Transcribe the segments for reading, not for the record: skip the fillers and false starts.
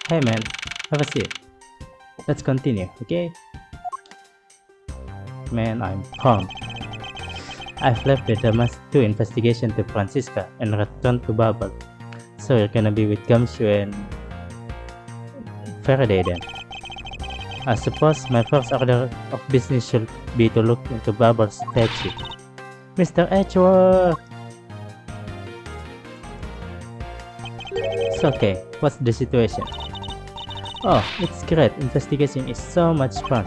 Hey man, have a seat. Let's continue, okay? Man, I'm pumped. I've left the Damas 2 investigation to Francisca and returned to Babel. So you're gonna be with Gumshoe and Faraday then. I suppose my first order of business should be to look into Babel's statue. Mr. Edgeworth! It's okay, what's the situation? Oh, it's great, investigation is so much fun.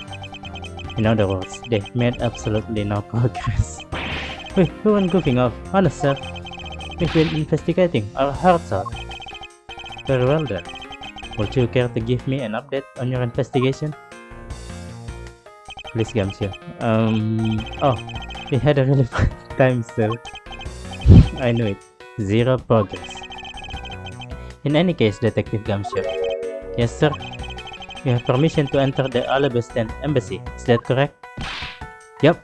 In other words, they've made absolutely no progress. Wait, who went goofing off? Honest sir, we've been investigating our hearts out. Very well then. Would you care to give me an update on your investigation? Please, Gamsio. Oh, we had a really fun time, sir. I knew it. Zero progress. In any case, Detective Gamsio. Yes, sir. You have permission to enter the Alabastan embassy. Is that correct? Yep.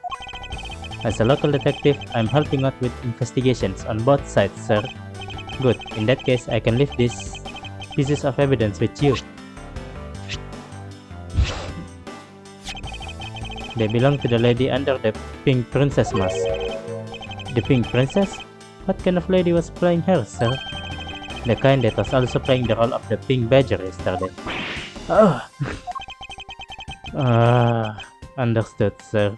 As a local detective, I'm helping out with investigations on both sides, sir. Good. In that case, I can leave these pieces of evidence with you. They belong to the lady under the pink princess mask. The pink princess? What kind of lady was playing her, sir? The kind that was also playing the role of the pink badger yesterday. Oh. Understood, sir.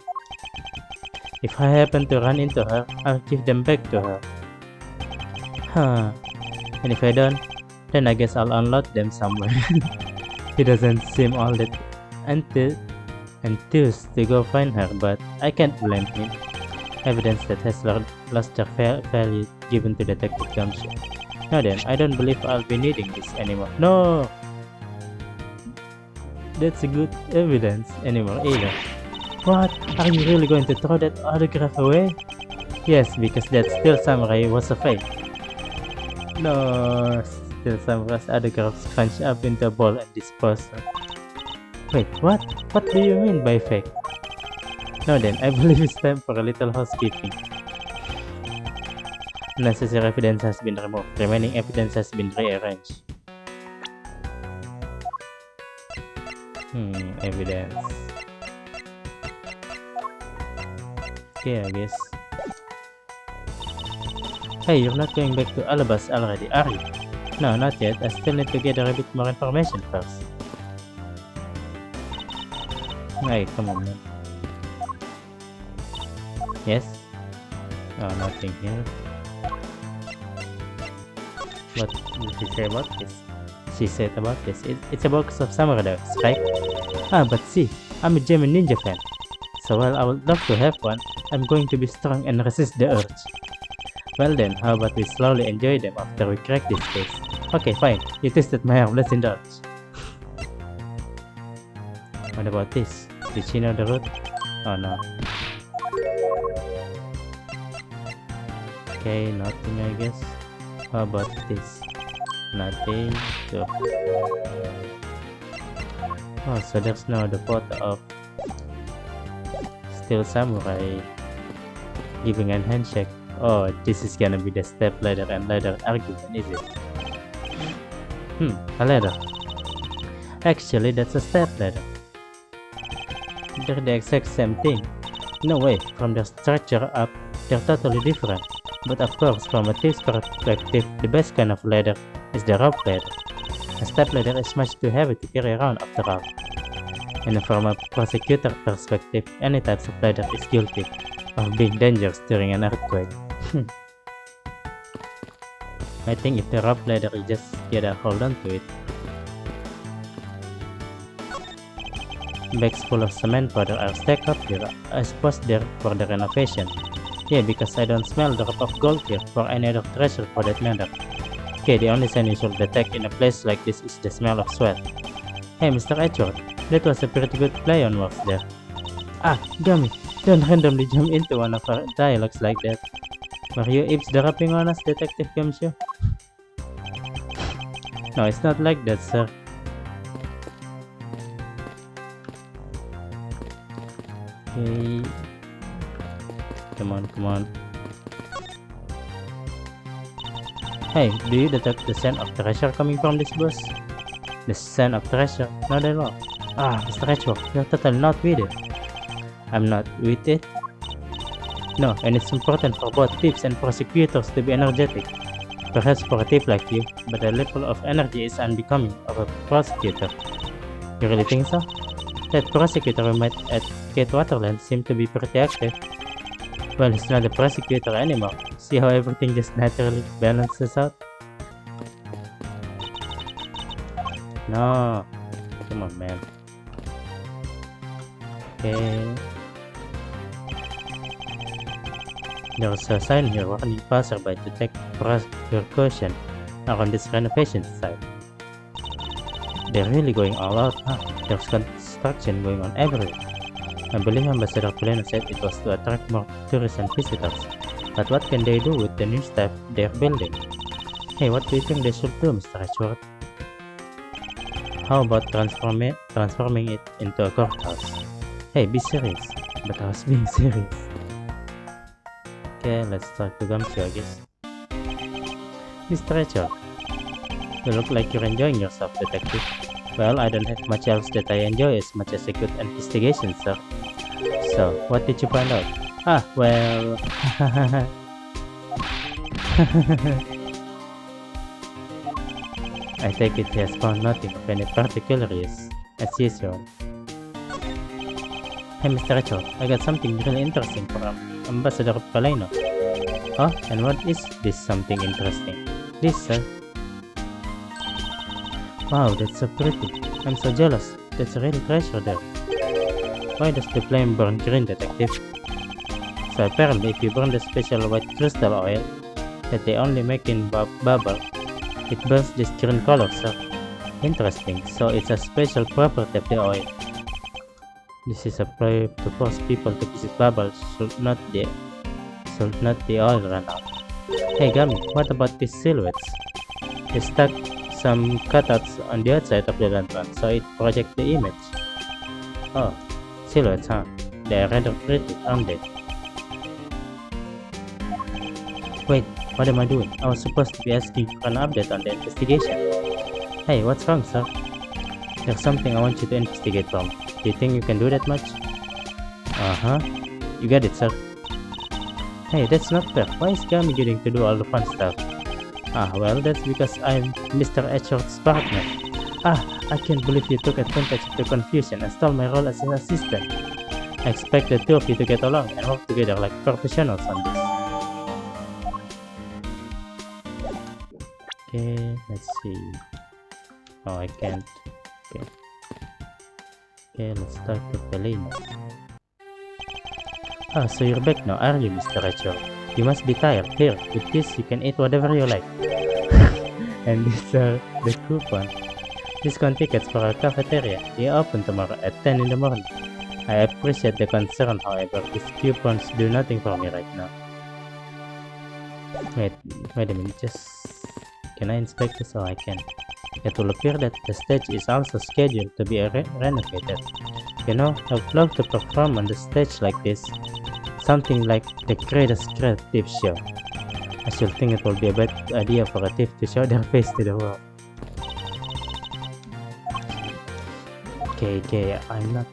If I happen to run into her, I'll give them back to her. Huh. And if I don't, then I guess I'll unload them somewhere. He doesn't seem all that enthused to go find her, but I can't blame him. Evidence that has lost their value given to Detective Gumshoe. Now then, I don't believe I'll be needing this anymore. No! That's a good evidence anymore either. What? Are you really going to throw that autograph away? Yes, because that Steel Samurai was a fake. No, Steel Samurai's autographs crunched up into a ball and disposed of. Wait, what? What do you mean by fake? Now then, I believe it's time for a little housekeeping. Necessary evidence has been removed. Remaining evidence has been rearranged. Evidence. Okay, I guess. Hey, you're not going back to Alabas already, are you? No, not yet. I still need to gather a bit more information first. Hey, come on, man. Yes? Oh, nothing here. What did she say about this? She said about this. It's a box of samurai dogs, right? Ah, but see, I'm a German ninja fan. So while I would love to have one, I'm going to be strong and resist the urge. Well then, how about we slowly enjoy them after we crack this case? Okay, fine. You tested my arm, let's indulge. What about this? Did she know the route? Oh no. Okay, nothing I guess. How about this? Nothing. So. Oh, so there's now the photo of Steel Samurai giving a handshake. Oh, this is gonna be the step ladder and ladder argument, is it? A ladder. Actually, that's a step ladder. They're the exact same thing. No way, from the structure up, they're totally different. But of course, from a thief's perspective, the best kind of ladder is the rope ladder. A step ladder is much too heavy to carry around after all. And from a prosecutor perspective, any type of ladder is guilty of being dangerous during an earthquake. I think if the rope ladder, you just gotta hold on to it. Bags full of cement powder are stacked up here. I suppose they're for the renovation. Yeah, because I don't smell the drop of gold here, or any other treasure for that matter. Okay, the only sign you should detect in a place like this is the smell of sweat. Hey, Mr. Edgeworth, that was a pretty good play on words there. Ah, Gummy, don't randomly jump into one of our dialogues like that. Were you eavesdropping on us, Detective Gumshoe? No, it's not like that, sir. Okay. Come on. Hey, do you detect the scent of treasure coming from this bus? The scent of treasure? Not at all. Ah, Mr. Edgeworth, you're totally not with it. I'm not with it? No, and it's important for both thieves and prosecutors to be energetic. Perhaps for a thief like you, but the level of energy is unbecoming of a prosecutor. You really think so? That prosecutor we met at Kate Waterland seemed to be pretty active. Well, he's not a prosecutor anymore. See how everything just naturally balances out? No. Come on, man. Okay. There's a sign here warning passerby to take precaution around this renovation site. They're really going all out, huh? There's construction going on everywhere. I believe Ambassador Polino said it was to attract more tourists and visitors. But what can they do with the new stuff they're building? Hey, what do you think they should do, Mr. Ashworth? How about transforming it into a courthouse? Hey, be serious. But I was being serious. Okay, let's talk to Gumshoe, I guess. Mr. Ashworth, you look like you're enjoying yourself, detective. Well, I don't have much else that I enjoy as much as a good investigation, sir. So, what did you find out? Ah, well... I take it he has found nothing of any particular use, as usual. Hey, Mr. Rachel, I got something really interesting from Ambassador Palino. Oh, and what is this something interesting? This, sir. Wow, that's so pretty. I'm so jealous. That's a real treasure there. Why does the flame burn green, detective? So apparently if you burn the special white crystal oil that they only make in bubble, it burns this green color, sir. Interesting, so it's a special property of the oil. This is a prayer to force people to visit bubbles should not the oil run out. Hey Gummy, what about these silhouettes? They stuck some cutouts on the outside of the lantern so it projects the image. Oh, silhouettes, huh? They are rather pretty, aren't they? Wait, what am I doing? I was supposed to be asking for an update on the investigation. Hey, what's wrong, sir? There's something I want you to investigate from. Do you think you can do that much? Uh-huh. You got it, sir. Hey, that's not fair. Why is Gummy getting to do all the fun stuff? Ah, well, that's because I'm Mr. Edgeworth's partner. Ah, I can't believe you took advantage of the confusion and stole my role as an assistant. I expect the two of you to get along and work together like professionals on this. Okay, let's see. Oh, I can't. Okay. Okay, let's start with Elena. Ah, so you're back now, are you, Mr. Edgeworth? You must be tired. Here, with this you can eat whatever you like. And these are the coupon. Discount tickets for our cafeteria. They open tomorrow at 10 in the morning. I appreciate the concern, however, these coupons do nothing for me right now. Wait a minute, just... Can I inspect this? Oh, I can. It will appear that the stage is also scheduled to be renovated. You know, I'd love to perform on the stage like this. Something like the greatest creative show. I still think it will be a bad idea for a thief to show their face to the world. Okay, I'm not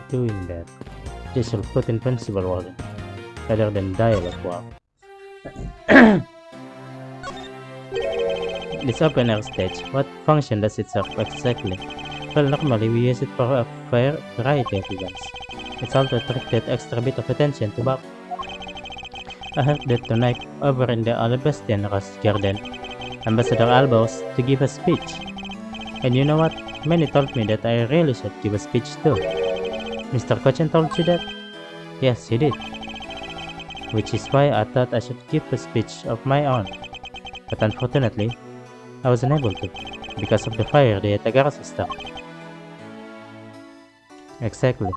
doing that. This will put in principal wording rather than dialogue. Wow. This open air stage, what function does it serve exactly? Well, normally we use it for a variety of events. It's all to attract that extra bit of attention to Bob. I heard that tonight, over in the Alabastian Rose Garden, Ambassador Albos to give a speech. And you know what? Many told me that I really should give a speech too. Mr. Cochin told you that? Yes, he did. Which is why I thought I should give a speech of my own. But unfortunately, I wasn't able to, because of the fire the Tagara system. Exactly.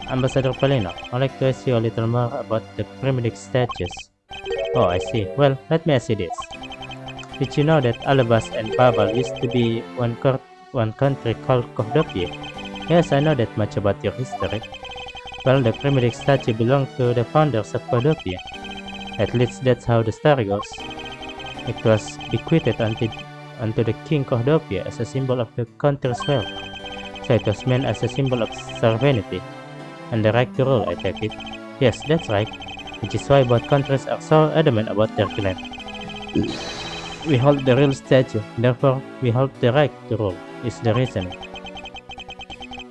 Ambassador Palino, I'd like to ask you a little more about the primitive statues. Oh, I see. Well, let me ask you this. Did you know that Alabas and Babel used to be one country called Cordopia? Yes, I know that much about your history. Well, the primitive statue belonged to the founders of Cordopia. At least that's how the story goes. It was bequeathed unto the King Cordopia as a symbol of the country's wealth, so it was meant as a symbol of sovereignty and the right to rule, I take it. Yes, that's right, which is why both countries are so adamant about their claim. We hold the real statue, therefore we hold the right to rule, is the reasoning.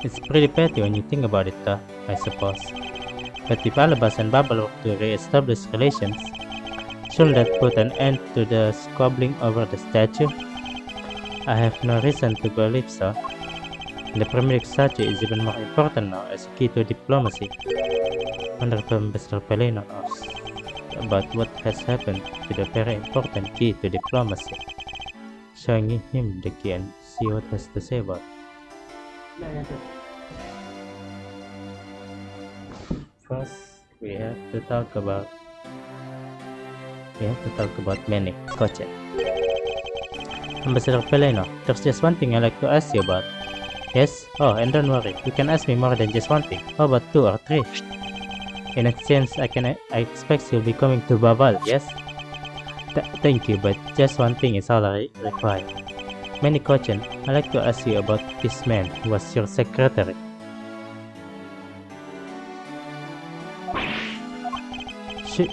It's pretty petty when you think about it though, I suppose. But if Alabas and Babel were to re-establish relations, shouldn't that put an end to the squabbling over the statue? I have no reason to believe so. The Premier statue is even more important now as a key to diplomacy. Wonder if Mr. Pelino knows about what has happened to the very important key to diplomacy. Showing him the key and see what has to say about it. First, we have to talk about Manny Kochen. Ambassador Peleno, there's just one thing I'd like to ask you about. Yes? Oh, and don't worry, you can ask me more than just one thing. How about 2 or 3? In exchange, I expect you'll be coming to Babal, yes? Thank you, but just one thing is all I require. Manny Kochen, I'd like to ask you about this man who was your secretary.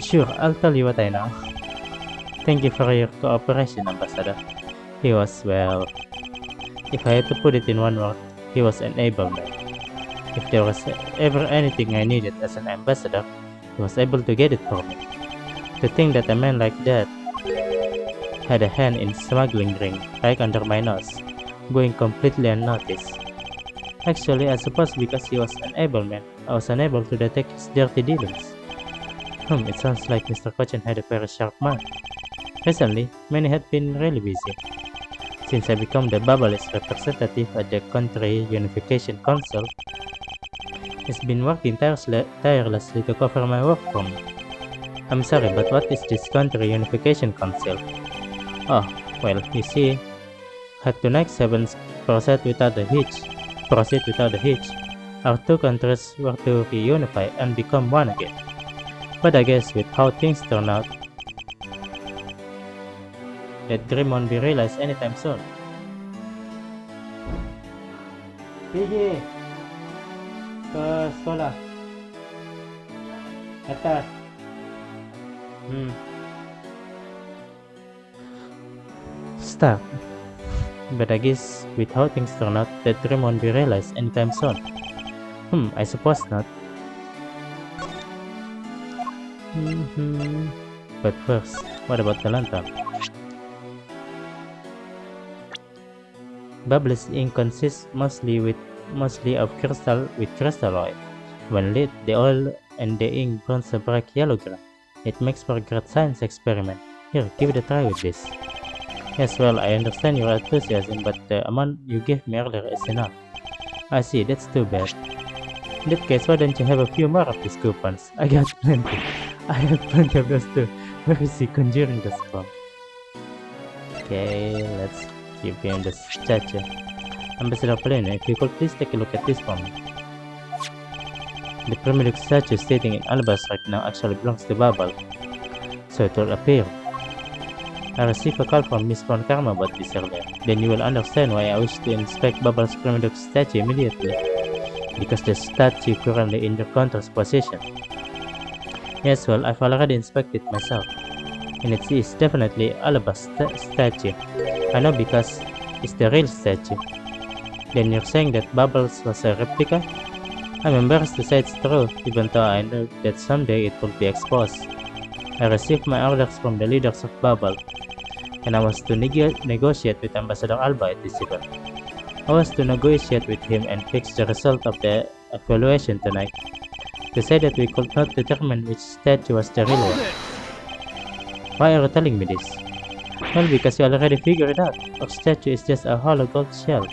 Sure, I'll tell you what I know. Thank you for your cooperation, Ambassador. He was, well, if I had to put it in one word, he was an able man. If there was ever anything I needed as an ambassador, he was able to get it for me. To think that a man like that had a hand in smuggling ring right under my nose, going completely unnoticed. Actually, I suppose because he was an able man, I was unable to detect his dirty dealings. It sounds like Mr. Kochen had a very sharp mind. Recently, many had been really busy. Since I became the Babalist representative at the Country Unification Council, he's been working tirelessly to cover my work for me. I'm sorry, but what is this Country Unification Council? Oh, well, you see, had to next heavens proceed without a hitch. Our two countries were to reunify and become one again. But I guess with how things turn out, that dream won't be realized anytime soon. Piggy! Ke sekolah. Atas. Stop. But I guess with how things turn out, that dream won't be realized anytime soon. I suppose not. But first, what about the lantern? Bubbles ink consists mostly of crystal oil. When lit, the oil and the ink burns a bright yellow green. It makes for a great science experiment. Here, give it a try with this. Yes, well, I understand your enthusiasm, but the amount you gave me earlier is enough. I see, that's too bad. In that case, why don't you have a few more of these coupons? I got plenty. I have plenty of those too. Where is he conjuring this from? Okay, let's give him the statue. Ambassador Pelino, if you could please take a look at this for me. The primitive statue sitting in Albus right now actually belongs to Babel, so it will appear. I received a call from Miss Von Karma about this earlier. Then you will understand why I wish to inspect Babel's primitive statue immediately, because the statue currently in your country's possession. Yes, well, I've already inspected it myself, and it is definitely Alabas statue. I know because it's the real statue. Then you're saying that Bubbles was a replica? I'm embarrassed to say it's true, even though I know that someday it will be exposed. I received my orders from the leaders of Babel, and I was to negotiate with Ambassador Alba at this event. I was to negotiate with him and fix the result of the evaluation tonight. To say that we could not determine which statue was the real one. Why are you telling me this? Well, because you already figured it out. Our statue is just a hollow gold shell.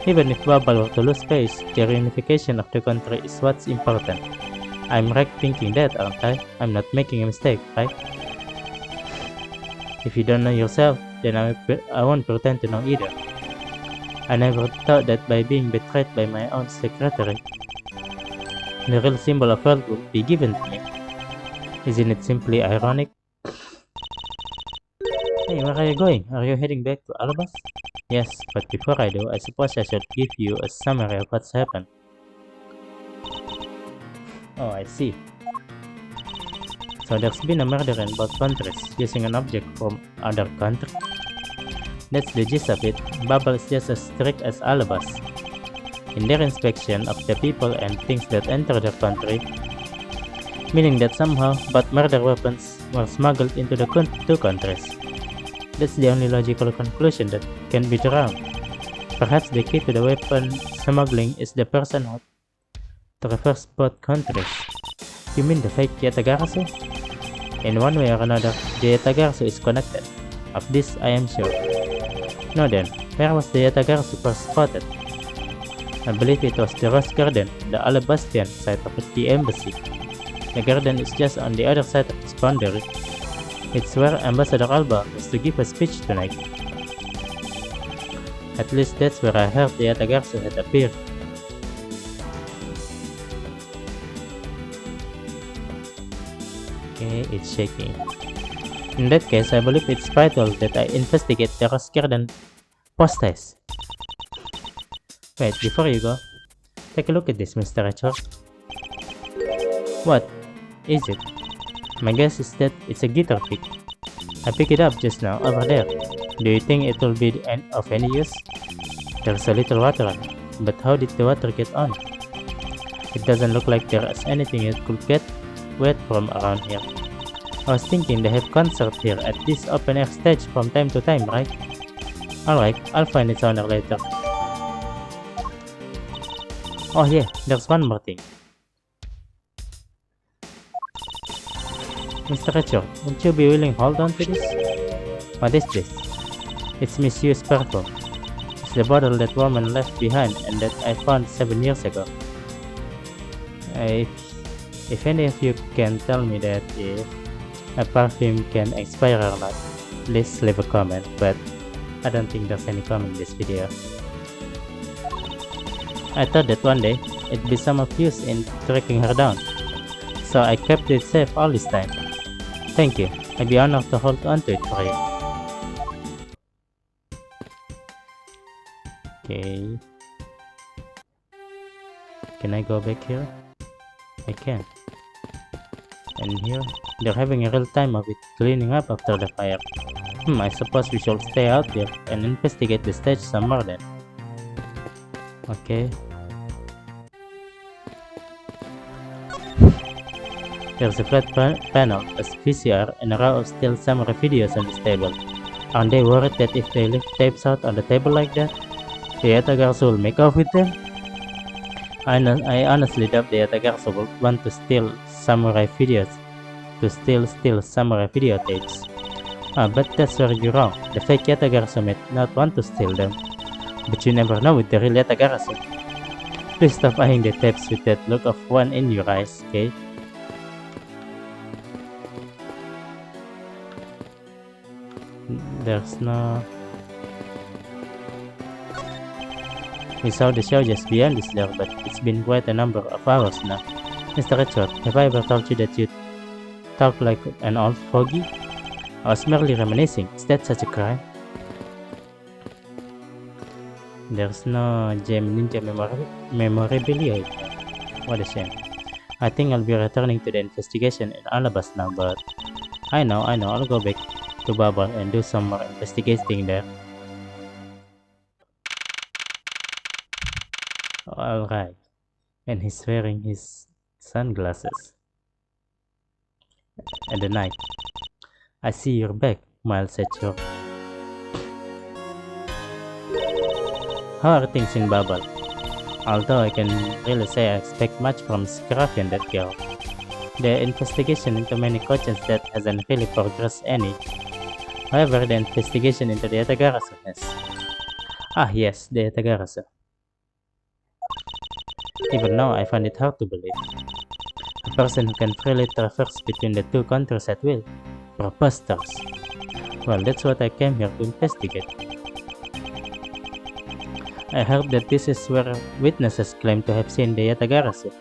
Even if Babel were to lose face, the reunification of the country is what's important. I'm right thinking that, aren't I? I'm not making a mistake, right? If you don't know yourself, then I won't pretend to know either. I never thought that by being betrayed by my own secretary, the real symbol of wealth would be given to me. Isn't it simply ironic? Hey, where are you going? Are you heading back to Alabas? Yes, but before I do, I suppose I should give you a summary of what's happened. Oh, I see. So there's been a murder in both countries using an object from other country. That's the gist of it. Bubble is just as strict as Alabas in their inspection of the people and things that enter their country, meaning that somehow both murder weapons were smuggled into the two countries. That's the only logical conclusion that can be drawn. Perhaps the key to the weapon smuggling is the person who traversed both countries. You mean the fake Yatagarasu? In one way or another, the Yatagarasu is connected. Of this I am sure. Now then, where was the Yatagarasu first spotted? I believe it was the Rose Garden, the Alabastian side of the embassy. The garden is just on the other side of this boundary. It's where Ambassador Alba was to give a speech tonight. At least that's where I heard the Yatagarasu had appeared. Okay, it's shaking. In that case, I believe it's vital that I investigate the Rose Garden postage. Wait, before you go, take a look at this, Mr. Richard. What is it? My guess is that it's a guitar pick. I picked it up just now, over there. Do you think it will be of any use? There's a little water on it, but how did the water get on? It doesn't look like there is anything it could get wet from around here. I was thinking they have concerts here at this open air stage from time to time, right? Alright, I'll find its owner later. Oh yeah, there's one more thing. Mr. Richard, won't you be willing to hold on to this? What is this? It's misused perfume. It's the bottle that woman left behind and that I found 7 years ago. If any of you can tell me that if a perfume can expire or not, please leave a comment, but I don't think there's any comment in this video. I thought that one day it'd be some of use in tracking her down, so I kept it safe all this time. Thank you. I'd be honored to hold on to it for you. Okay. Can I go back here? I can. And here, they're having a real time of it cleaning up after the fire. I suppose we should stay out here and investigate the stage some more then. Okay. There's a flat panel, a VCR, and a row of still samurai videos on this table. Aren't they worried that if they leave tapes out on the table like that, the Yatagarasu will make off with them? I honestly doubt the Yatagarasu will want to steal samurai videos, steal samurai videotapes. But that's where you're wrong. The fake Yatagarasu might not want to steal them. But you never know with the real Yatagarasu. Please stop eyeing the tapes with that look of one in your eyes, okay? There's no... We saw the show just beyond this door, but it's been quite a number of hours now. Mr. Richard, have I ever told you that you talk like an old fogey? I was merely reminiscing. Is that such a crime? There's no gem ninja memorabilia. What a shame. I think I'll be returning to the investigation in Alabas now, but I know, I'll go back to Bubble and do some more investigating there. Alright. And he's wearing his sunglasses. And the knife. I see you're back, Miles said. How are things in Bubble? Although I can really say I expect much from Scruffy and that girl. The investigation into many coaches that hasn't really progressed any. However, the investigation into the Yatagarasu has. Ah yes, the Yatagarasu. Even now, I find it hard to believe. A person who can freely traverse between the two countries at will. Preposterous. Well, that's what I came here to investigate. I heard that this is where witnesses claim to have seen the Yatagarasu.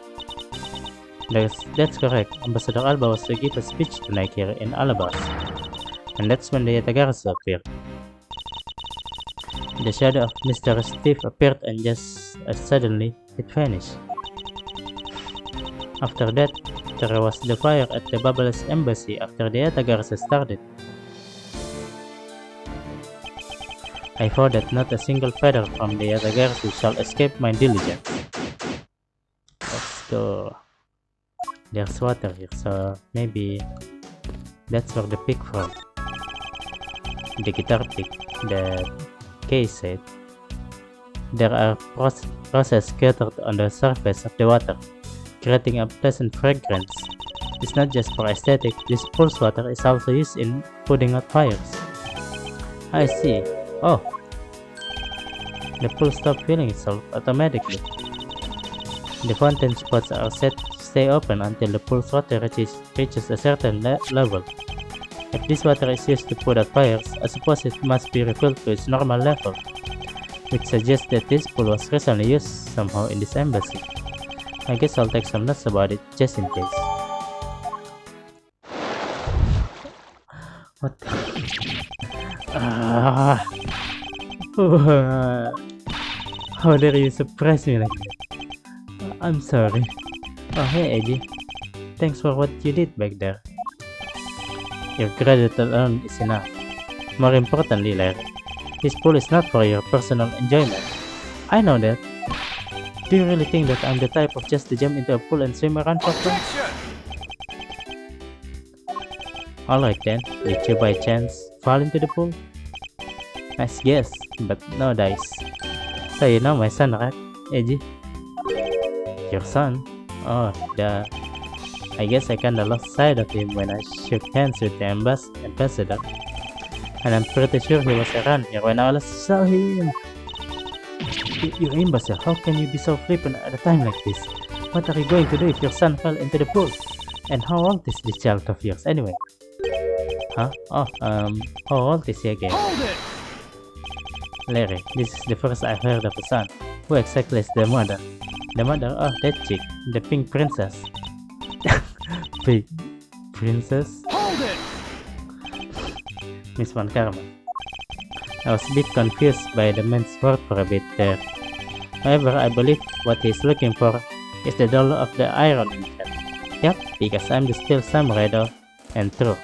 That's correct. Ambassador Alba was to give a speech tonight here in Alabas. And that's when the Yatagarasu appeared. The shadow of Mr. Steve appeared and just as suddenly it vanished. After that, there was the fire at the Babala's embassy after the Yatagarasu started. I vow that not a single feather from the Yatagarasu shall escape my diligence. Let's go. There's water here, so maybe that's where the pig from. The guitar pick, the case said. There are processes scattered on the surface of the water, creating a pleasant fragrance. It's not just for aesthetic, this pulse water is also used in putting out fires. I see. Oh, the pool stopped filling itself automatically. The fountain spots are set to stay open until the pool's water reaches a certain level. If this water is used to put out fires, I suppose it must be refilled to its normal level, which suggests that this pool was recently used somehow in this embassy. I guess I'll take some notes about it just in case. What the? How dare you surprise me like that? I'm sorry. Oh hey Eiji, thanks for what you did back there. Your credit alone is enough. More importantly, Larry, this pool is not for your personal enjoyment. I know that. Do you really think that I'm the type of just to jump into a pool and swim around for fun? Alright then, did you by chance fall into the pool? Nice guess, but no dice. So you know my son, right, Eiji? Your son? Oh, duh. I guess I kinda lost sight of him when I shook hands with the ambassador. And I'm pretty sure he was around here when I last saw him. You ambassador, how can you be so flippant at a time like this? What are you going to do if your son fell into the pool? And how old is this child of yours anyway? Huh? Oh, how old is he again? Hold it! Larry, this is the first I've heard of a son. Who exactly is the mother? The mother of that chick, the pink princess. Pink princess? Hold it! Miss Van Karma. I was a bit confused by the man's word for a bit there. However, I believe what he's looking for is the dollar of the iron infant. Yep, because I'm the still samurai though, and true.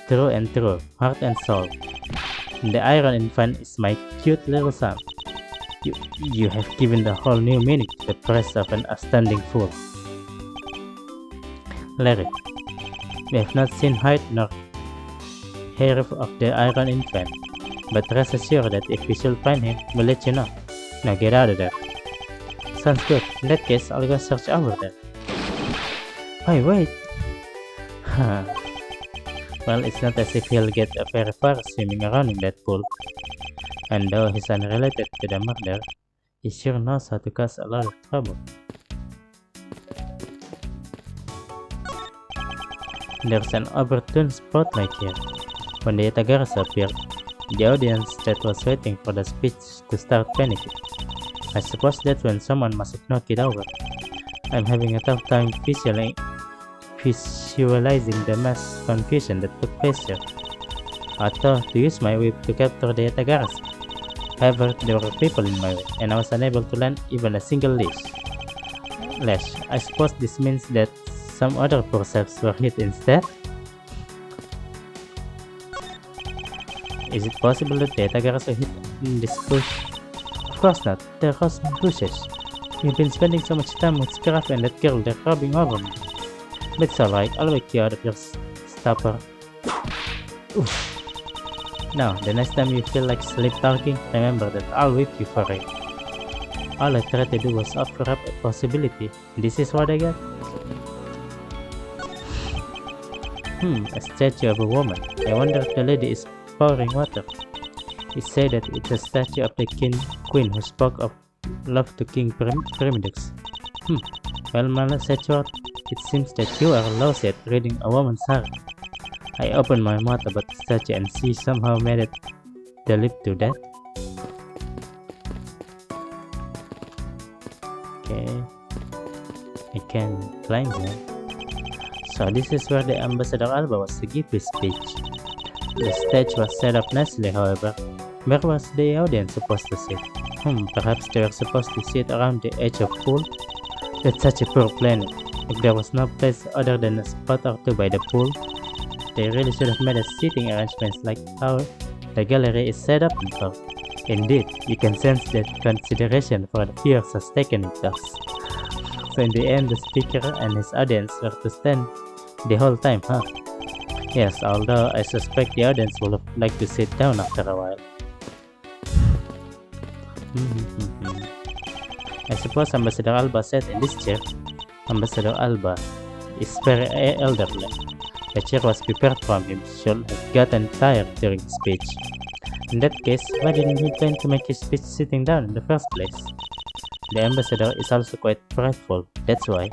True and true, heart and soul. The iron infant is my cute little son. You have given the whole new meaning to the praise of an outstanding fool. Larry, we have not seen height nor hair of the iron infant, but rest assured that if we should find him, we'll let you know. Now get out of there. Sounds good. In that case, I'll go search over there. Wait. Well, it's not as if he'll get very far swimming around in that pool. And though he's unrelated to the murder, he sure knows how to cause a lot of trouble. There's an opportune spot right here. When the Yatagarasu appeared, the audience that was waiting for the speech to start panicking. I suppose that's when someone must have knocked it over. I'm having a tough time visualizing the mass confusion that took place here. I thought to use my whip to capture the Yatagarasu. However, there were people in my way, and I was unable to land even a single lash. I suppose this means that some other poor souls were hit instead? Is it possible that the Yatagarasu hit in this bush? Of course not, they're rose bushes. You've been spending so much time with Scruff and that girl, they're rubbing over me. But it's alright, I'll wake you out of your stupor. Oof. Now, the next time you feel like sleep talking, remember that I'll whip you for it. All I tried to do was offer up a possibility. This is what I got? A statue of a woman. I wonder if the lady is pouring water. It said that it's a statue of the queen who spoke of love to King Primidux. Well, Malachor, it seems that you are lousy at reading a woman's heart. I opened my mouth about the statue and she somehow made it the lip to that. Okay, I can climb here. So this is where the Ambassador Alba was to give his speech. The stage was set up nicely, however. Where was the audience supposed to sit? Perhaps they were supposed to sit around the edge of pool? That's such a poor planning. If there was no place other than a spot or two by the pool, they really should have made a seating arrangements like how the gallery is set up in front. Indeed, you can sense that consideration for the viewers has taken it thus. So in the end, the speaker and his audience were to stand the whole time, huh? Yes, although I suspect the audience will like to sit down after a while. I suppose Ambassador Alba sat in this chair. Ambassador Alba is very elderly. The chair was prepared from him, should have gotten tired during the speech. In that case, why didn't he plan to make his speech sitting down in the first place? The ambassador is also quite prideful, that's why.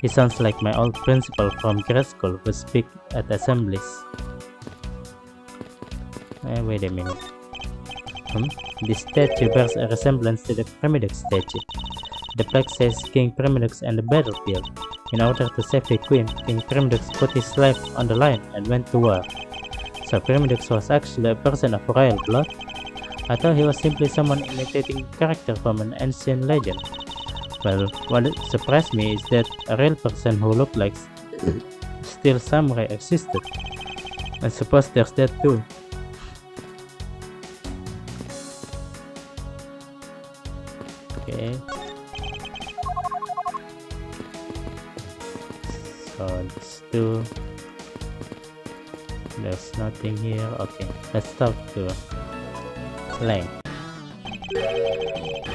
He sounds like my old principal from grade school who speak at assemblies. Wait a minute. This statue bears a resemblance to the Primidux statue. The plaque says King Primidux and the battlefield. In order to save the queen, King Primidux put his life on the line and went to war. So Primidux was actually a person of royal blood? I thought he was simply someone imitating a character from an ancient legend. Well, what surprised me is that a real person who looked like Steel Samurai existed. I suppose there's that too. Okay. So these two. There's nothing here. Okay, let's talk to Lang.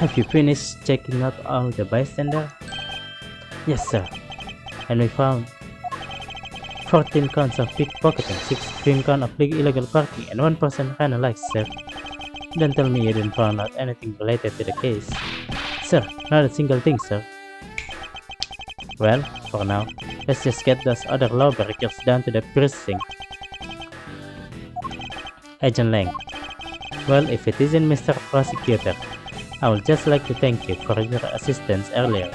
Have you finished checking out all the bystanders? Yes, sir. And we found 14 counts of pickpocketing, 16 counts of illegal parking, and 1% kinda likes, sir. Don't tell me you didn't find out anything related to the case. Sir, not a single thing, sir. Well, for now, let's just get those other lawbreakers down to the precinct. Agent Lang. Well, if it isn't Mr. Prosecutor, I would just like to thank you for your assistance earlier.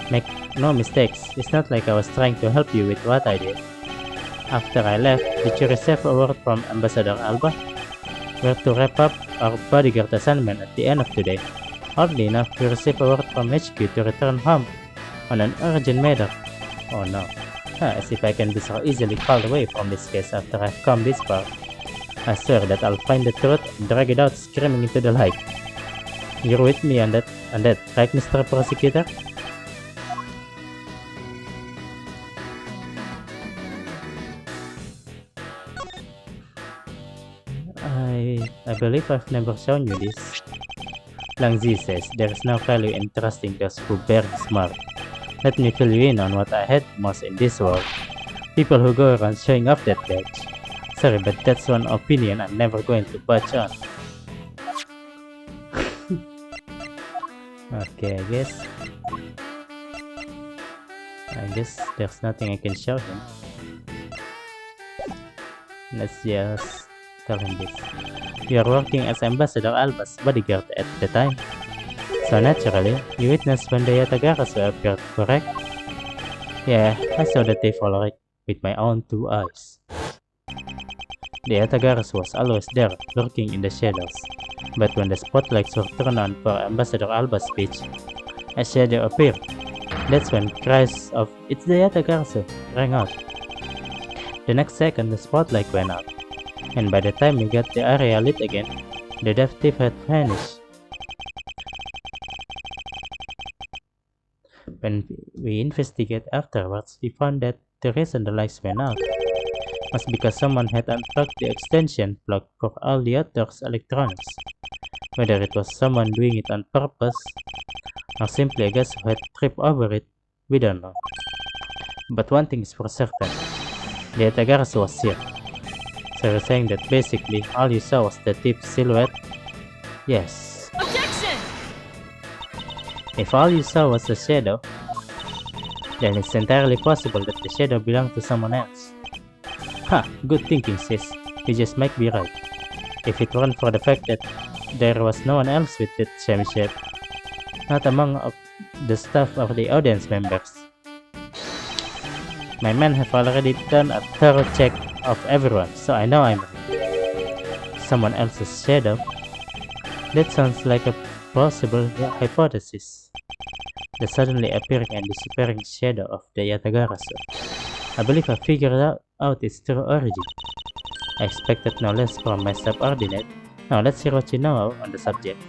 Make no mistakes, it's not like I was trying to help you with what I did. After I left, did you receive a word from Ambassador Alba? We're to wrap up our bodyguard assignment at the end of today. Oddly enough, we received a word from HQ to return home on an urgent matter. Oh no. As if I can be so easily called away from this case after I've come this far. I swear that I'll find the truth and drag it out screaming into the light. You're with me on that, right, Mr. Prosecutor? I believe I've never shown you this. Lang Zi says there is no value in trusting those who bear his mark. Let me fill you in on what I hate most in this world. People who go around showing off that badge. Sorry, but that's one opinion I'm never going to budge on. Okay, I guess there's nothing I can show him. Let's just tell him this. You are working as Ambassador Alba's bodyguard at the time. So naturally, you witnessed when the Yatagarasu appeared, correct? Yeah, I saw the thief alright with my own 2 eyes. The Yatagarasu was always there, lurking in the shadows. But when the spotlights were turned on for Ambassador Alba's speech, a shadow appeared. That's when cries of "It's the Yatagarasu" rang out. The next second, the spotlight went out, and by the time we got the area lit again, the deaf thief had vanished. When we investigate afterwards, we found that the reason the lights went out was because someone had unplugged the extension plug for all the outdoors electronics. Whether it was someone doing it on purpose, or simply a guest who had tripped over it, we don't know. But one thing is for certain, the Yatagarasu was here. So you're saying that basically all you saw was the thief's silhouette? Yes. Objection! If all you saw was a shadow, then it's entirely possible that the shadow belonged to someone else. Good thinking, sis. You just might be right. If it weren't for the fact that there was no one else with that same shape, not among the staff or the audience members. My men have already done a thorough check of everyone, so I know I'm someone else's shadow. That sounds like a plausible hypothesis. The suddenly appearing and disappearing shadow of the Yatagarasu. I believe I figured out its true origin. I expected no less from my subordinate. Now let's see what you know on the subject.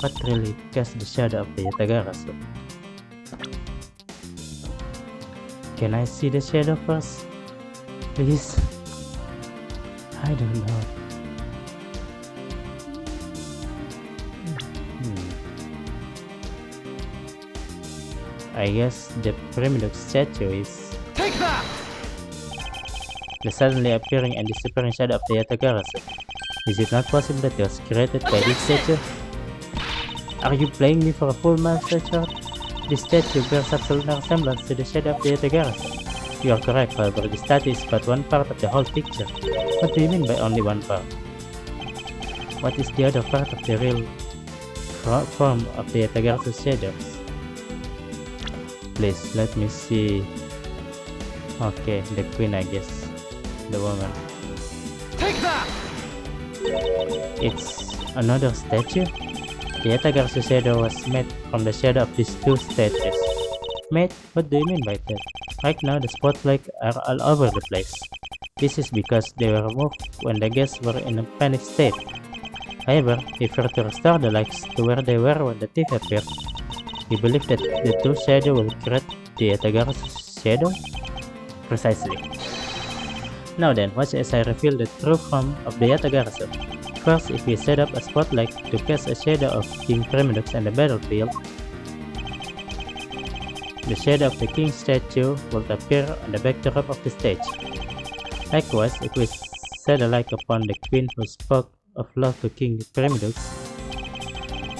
What really cast the shadow of the Yatagarasu? Can I see the shadow first? Please? I don't know. I guess the pyramid statue is... Take that! The suddenly appearing and disappearing shadow of the Yatagarasu. Is it not possible that it was created by this statue? Are you playing me for a fool, Master Chart? This statue bears absolute no resemblance to the shadow of the Yatagarasu. You are correct, however, the statue is but one part of the whole picture. What do you mean by only one part? What is the other part of the real form of the Yatagarasu's shadows? Please, let me see. Okay, the queen, I guess. The woman. Take that! It's another statue? The Yatagarasu shadow was made from the shadow of these two statues. Mate, what do you mean by that? Right now, the spotlights are all over the place. This is because they were removed when the guests were in a panic state. However, if we were to restore the lights to where they were when the thief appeared, we believe that the two shadows will create the Yatagarasu shadow? Precisely. Now then, watch as I reveal the true form of the Yatagarasu. First, if we set up a spotlight to cast a shadow of King Primidux on the battlefield, the shadow of the king statue will appear on the backdrop of the stage. Likewise, if we set a light upon the queen who spoke of love to King Primidux,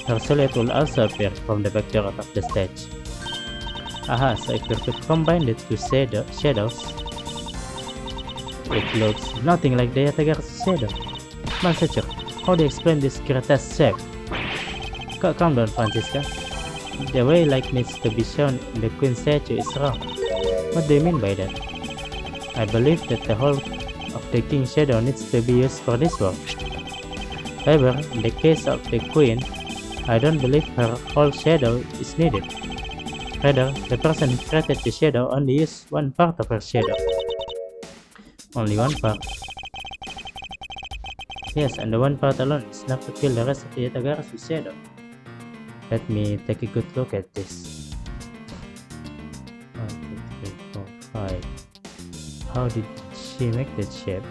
her silhouette will also appear from the backdrop of the stage. Aha, so if we could combine the two shadows, it looks nothing like the Yatagarasu shadow. Master, how do you explain this grotesque shape? Calm down, Francisca. The way light needs to be shown in the queen statue is wrong. What do you mean by that? I believe that the whole of the king shadow needs to be used for this work. However, in the case of the queen, I don't believe her whole shadow is needed. Rather, the person who created the shadow only used one part of her shadow. Only one part. Yes, and the one part alone is enough to kill the rest of the Yatagarasu shadow. Let me take a good look at this. 1, 2, 3, 4, 5. How did she make that shape?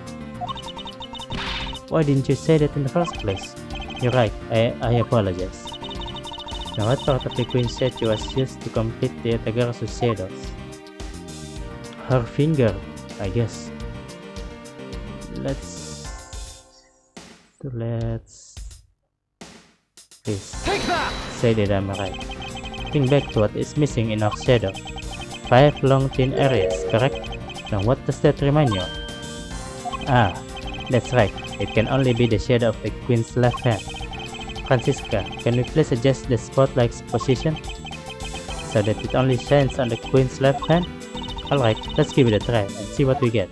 Why didn't you say that in the first place? You're right, I apologize. Now what part of the queen statue was used to complete the Yatagarasu shadows? Her finger, I guess. Let's please Take that! say that I'm right. Think back to what is missing in our shadow. 5 long thin areas, correct? Now what does that remind you of? Ah, that's right. It can only be the shadow of the queen's left hand. Francisca, can we please adjust the spotlight's position so that it only shines on the queen's left hand? Alright, let's give it a try and see what we get.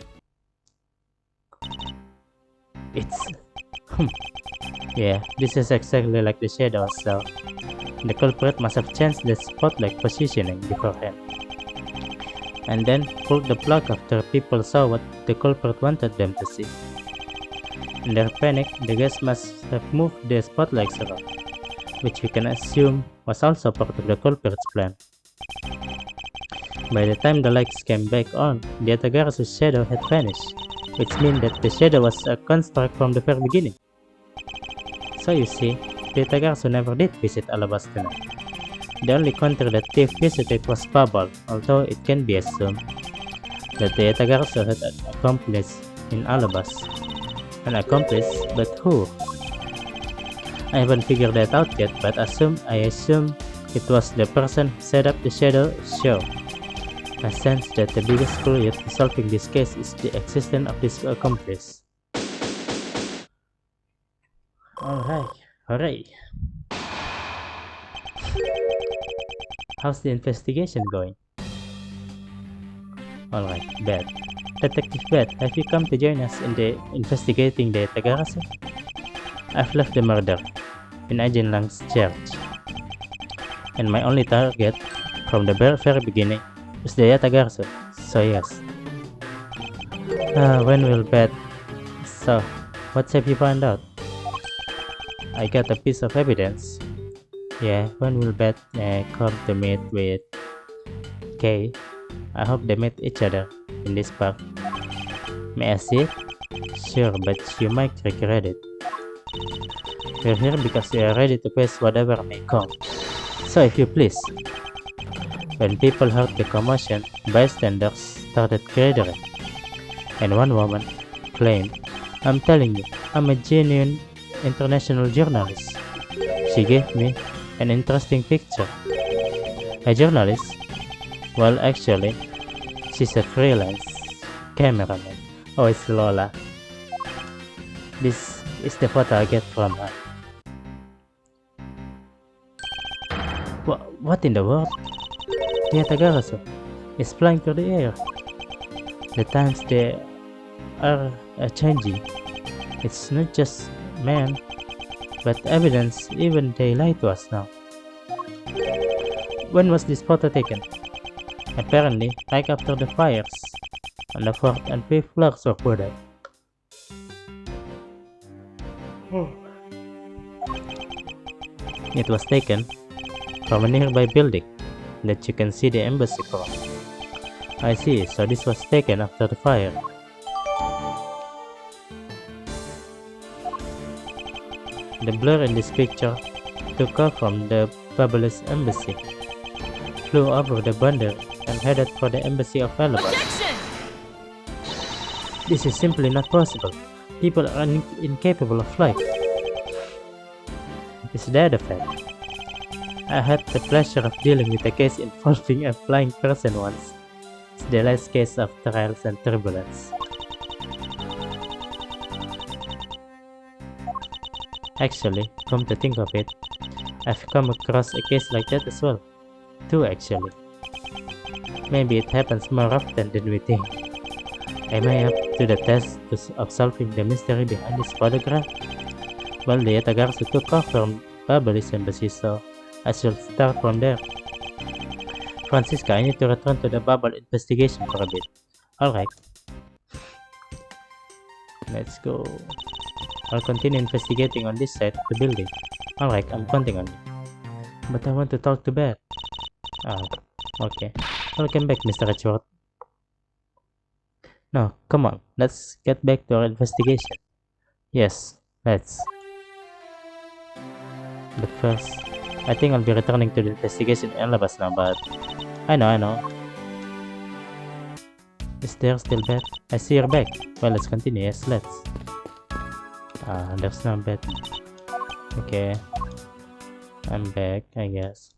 It's... Yeah, this is exactly like the shadow, so the culprit must have changed the spotlight positioning beforehand, and then pulled the plug after people saw what the culprit wanted them to see. In their panic, the guests must have moved the spotlights around, which we can assume was also part of the culprit's plan. By the time the lights came back on, the Yatagarasu's shadow had vanished, which means that the shadow was a construct from the very beginning. So you see, the Yatagarasu never did visit Alabasta tonight. The only country that thief visited was Babel, although it can be assumed that the Yatagarasu had an accomplice in Alabas. An accomplice, but who? I haven't figured that out yet, but I assume it was the person who set up the shadow show. I sense that the biggest clue yet to solving this case is the existence of this accomplice. Alright, hooray! How's the investigation going? Alright, bad. Detective Beth, have you come to join us in the investigating the Tagarasu? I've left the murder in Ajin Lang's church, and my only target from the very beginning was the Yatagarsu, so yes. When will Beth? So, what have you found out? I got a piece of evidence. Yeah, when will Beth come to meet with Kay? I hope they meet each other in this park. May I see it? Sure, but you might regret it. We're here because we are ready to face whatever may come. So if you please. When people heard the commotion, bystanders started gathering, and one woman claimed, I'm telling you, I'm a genuine international journalist. She gave me an interesting picture. A journalist? Well, actually, she's a freelance cameraman. Oh, it's Lola. This is the photo I get from her. What in the world? The Tagarasu is flying through the air. The times they are changing. It's not just man, but evidence even they lie to us now. When was this photo taken? Apparently, right after the fires on the 4th and 5th floors of Bodai. It was taken from a nearby building that you can see the embassy from. I see, so this was taken after the fire. The blur in this picture took off from the Fabulous embassy, flew over the boundary, and headed for the embassy of Alabama. This is simply not possible. People are incapable of flight. Is that a fact? I had the pleasure of dealing with a case involving a flying person once. It's the last case of trials and turbulence. Actually, come to think of it, I've come across a case like that as well. Two actually. Maybe it happens more often than we think. Am I up to the task of solving the mystery behind this photograph? Well, the Yatagarsu took off from Babalis embassy, so I shall start from there. Francisca, I need to return to the bubble investigation for a bit. Alright. Let's go. I'll continue investigating on this side of the building. Alright, I'm counting on you. But I want to talk to Beth. Okay. Welcome back, Mr. Edgeworth. No, come on. Let's get back to our investigation. Yes, let's. But first, I think I'll be returning to the investigation in Alabas now, but... I know. Is there still Beth? I see her back. Well, let's continue. Yes, let's. There's no Beth. Okay. I'm back, I guess.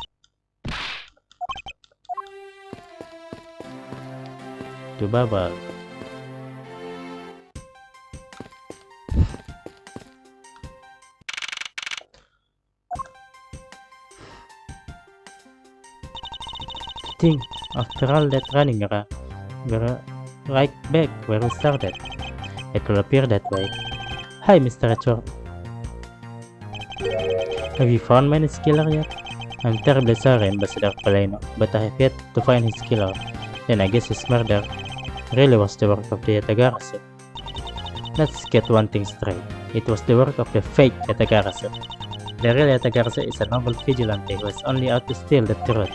To Baba. Think, after all that running around, we're right back where we started. It will appear that way. Hi, Mr. Edgeworth. Have you found my killer yet? I'm terribly sorry, Ambassador Paleno, but I have yet to find his killer. Then I guess his murder really was the work of the Yatagarasu. Let's get one thing straight. It was the work of the fake Yatagarasu. The real Yatagarasu is a noble vigilante who is only out to steal the truth.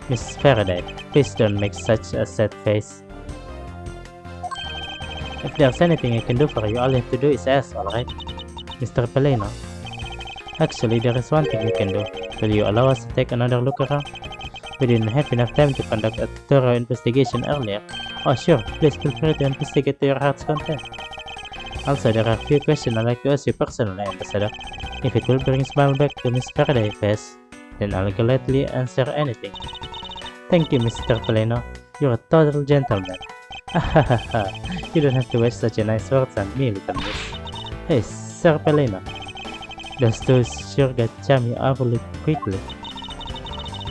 Mrs. Faraday, please don't make such a sad face. If there's anything I can do for you, all you have to do is ask, alright? Mr. Paleno? Actually, there is one thing we can do. Will you allow us to take another look around? We didn't have enough time to conduct a thorough investigation earlier. Oh sure, please feel free to investigate to your heart's content. Also, there are a few questions I'd like to ask you personally, Ambassador. If it will bring a smile back to Miss Faraday's face, then I'll gladly answer anything. Thank you, Mr. Paleno. You're a total gentleman. You don't have to waste such a nice words on me, little miss. Hey, Sir Paleno. Those two sure got chummy awfully quickly.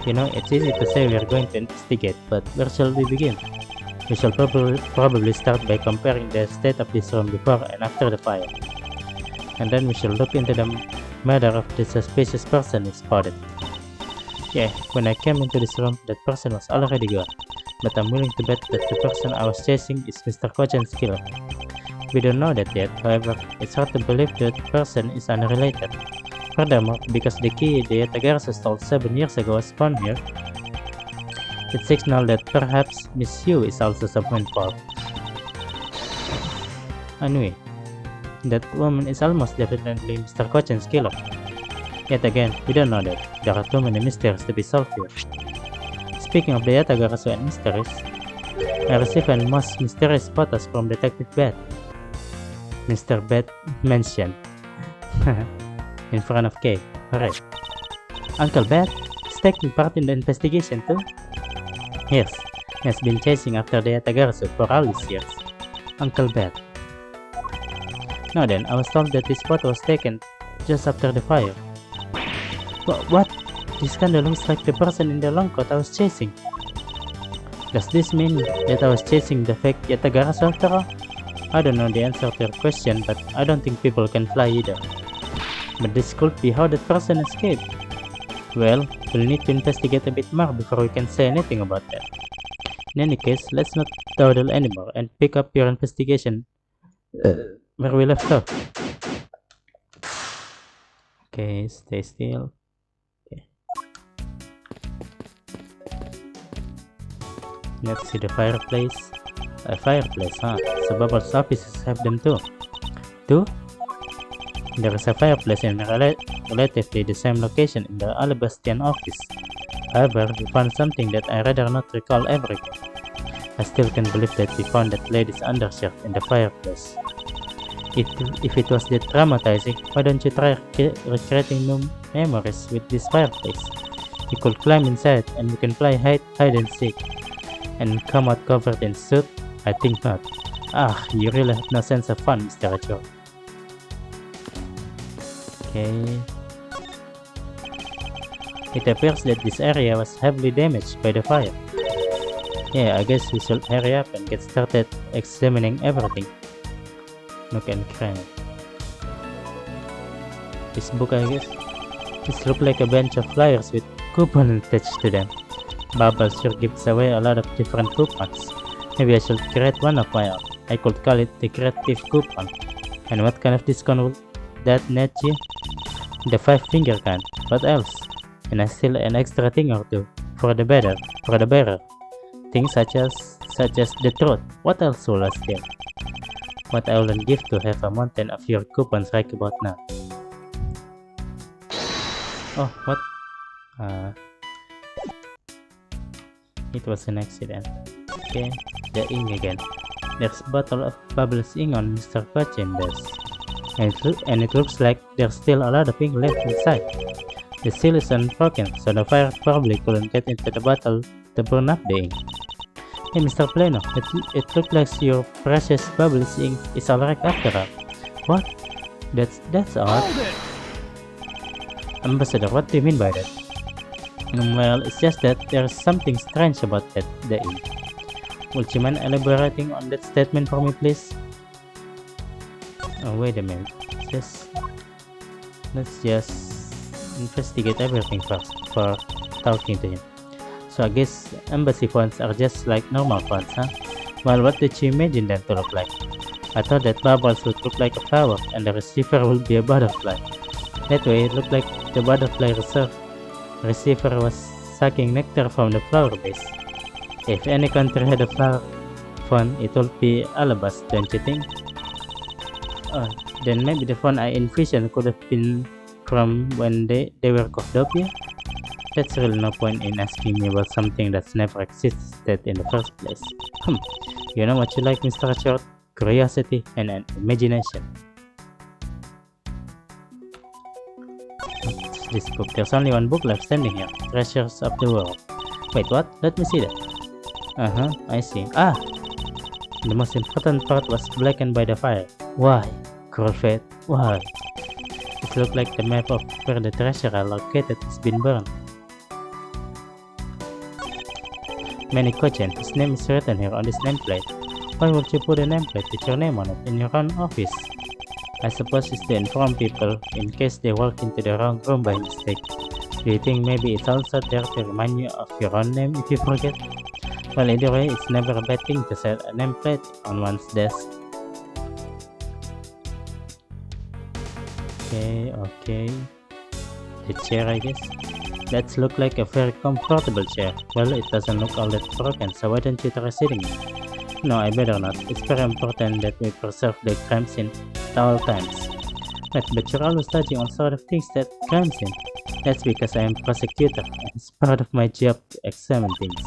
You know, it's easy to say we are going to investigate, but where shall we begin? We shall probably start by comparing the state of this room before and after the fire. And then we shall look into the matter of the suspicious person we spotted. Yeah, when I came into this room, that person was already gone. But I'm willing to bet that the person I was chasing is Mr. Kochan's killer. We don't know that yet, however, it's hard to believe that the person is unrelated. Furthermore, because the key the Yatagarsa stole 7 years ago was found here, it signals that perhaps Miss Yu is also someone involved. Anyway, that woman is almost definitely Mr. Kochan's killer. Yet again, we don't know that. There are too many mysteries to be solved here. Speaking of the Yatagarasu and mysteries, I received a most mysterious photos from Detective Beth. Mr. Beth mentioned. In front of Kay. Alright. Uncle Beth is taking part in the investigation too? Yes, he has been chasing after the Yatagarasu for all these years. Uncle Beth. Now then, I was told that this photo was taken just after the fire. What? This kinda looks like the person in the long coat I was chasing. Does this mean that I was chasing the fake Yatagarasu after all? I don't know the answer to your question, but I don't think people can fly either. But this could be how that person escaped. Well, we'll need to investigate a bit more before we can say anything about that. In any case, let's not dawdle anymore and pick up your investigation where we left off. Okay, stay still. Okay. Let's see the fireplace. A fireplace, huh? So Bubbles' offices have them too. Two? There is a fireplace in relatively the same location in the Alabastian office. However, we found something that I rather not recall ever again. I still can't believe that we found that lady's undershirt in the fireplace. If it was that traumatizing, why don't you try recreating new memories with this fireplace? You could climb inside and you can play hide and seek. And come out covered in soot? I think not. Ah, you really have no sense of fun, Mr. Richard. Okay. It appears that this area was heavily damaged by the fire. Yeah, I guess we should hurry up and get started examining everything. Nook and cranny. This book, I guess. This looks like a bunch of flyers with coupons attached to them. Bubbles sure gives away a lot of different coupons. Maybe I should create one of my own. I could call it the creative coupon. And what kind of discount would that net you? The 5-finger kind. What else? And I steal an extra thing or two for the bearer. Things such as the truth. What else will I steal? What I wouldn't give to have a mountain of your coupons right about now. Oh, what? It was an accident. Okay, the ink again. There's a bottle of Bubbles ink on Mr. Kochan's desk. And it looks like there's still a lot of ink left inside. The seal is unbroken, so the fire probably couldn't get into the bottle to burn up the ink. Hey Mr. Plano, it looks like your precious Bubbles ink is alright after all. What? That's odd. Ambassador, what do you mean by that? Well, it's just that there's something strange about the ink. Would you mind elaborating on that statement for me, please? Oh, wait a minute. Let's just investigate everything first before talking to him. So I guess embassy fonts are just like normal fonts, huh? Well, what did you imagine them to look like? I thought that bubbles would look like a flower and the receiver would be a butterfly. That way, it looked like the butterfly receiver was sucking nectar from the flower base. If any country had a flower font, it would be Alabas, don't you think? Then maybe the font I envisioned could have been from when they were Cordophia? That's really no point in asking me about something that's never existed in the first place. You know what you like, Mr. Short? Curiosity and an imagination. What's this book? There's only one book left standing here. Treasures of the World. Wait, what? Let me see that. I see. Ah! The most important part was blackened by the fire. Why? Cruel fate. Why? It looked like the map of where the treasure are located has been burned. Many question, his name is written here on this nameplate. Why would you put a nameplate with your name on it in your own office? I suppose it's to inform people in case they walk into the wrong room by mistake. Do you think maybe it's also there to remind you of your own name if you forget? Well, either way, it's never a bad thing to set a nameplate on one's desk. Okay. The chair, I guess. That looks like a very comfortable chair. Well, it doesn't look all that broken, so why don't you try sitting in it? No, I better not. It's very important that we preserve the crime scene at all times. But you're always touching on sort of things that crime scene. That's because I am prosecutor, and it's part of my job to examine things.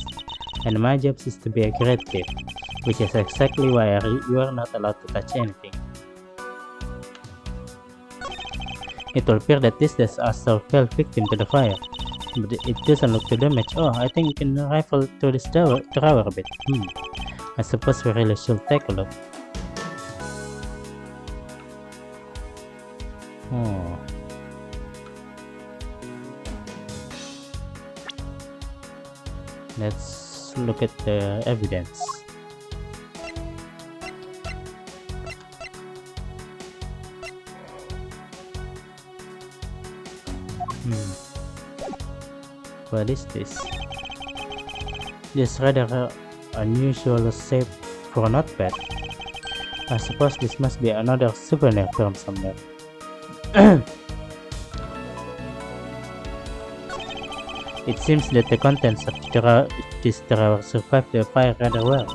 And my job is to be a great thief, which is exactly why you are not allowed to touch anything. It will appear that this desk also fell victim to the fire, but it doesn't look too damaged. Oh, I think we can rifle through this drawer a bit. I suppose we really should take a look. Oh. Let's look at the evidence. What is this? This rather unusual shape for a notepad. I suppose this must be another souvenir from somewhere. It seems that the contents of this drawer survived the fire rather well.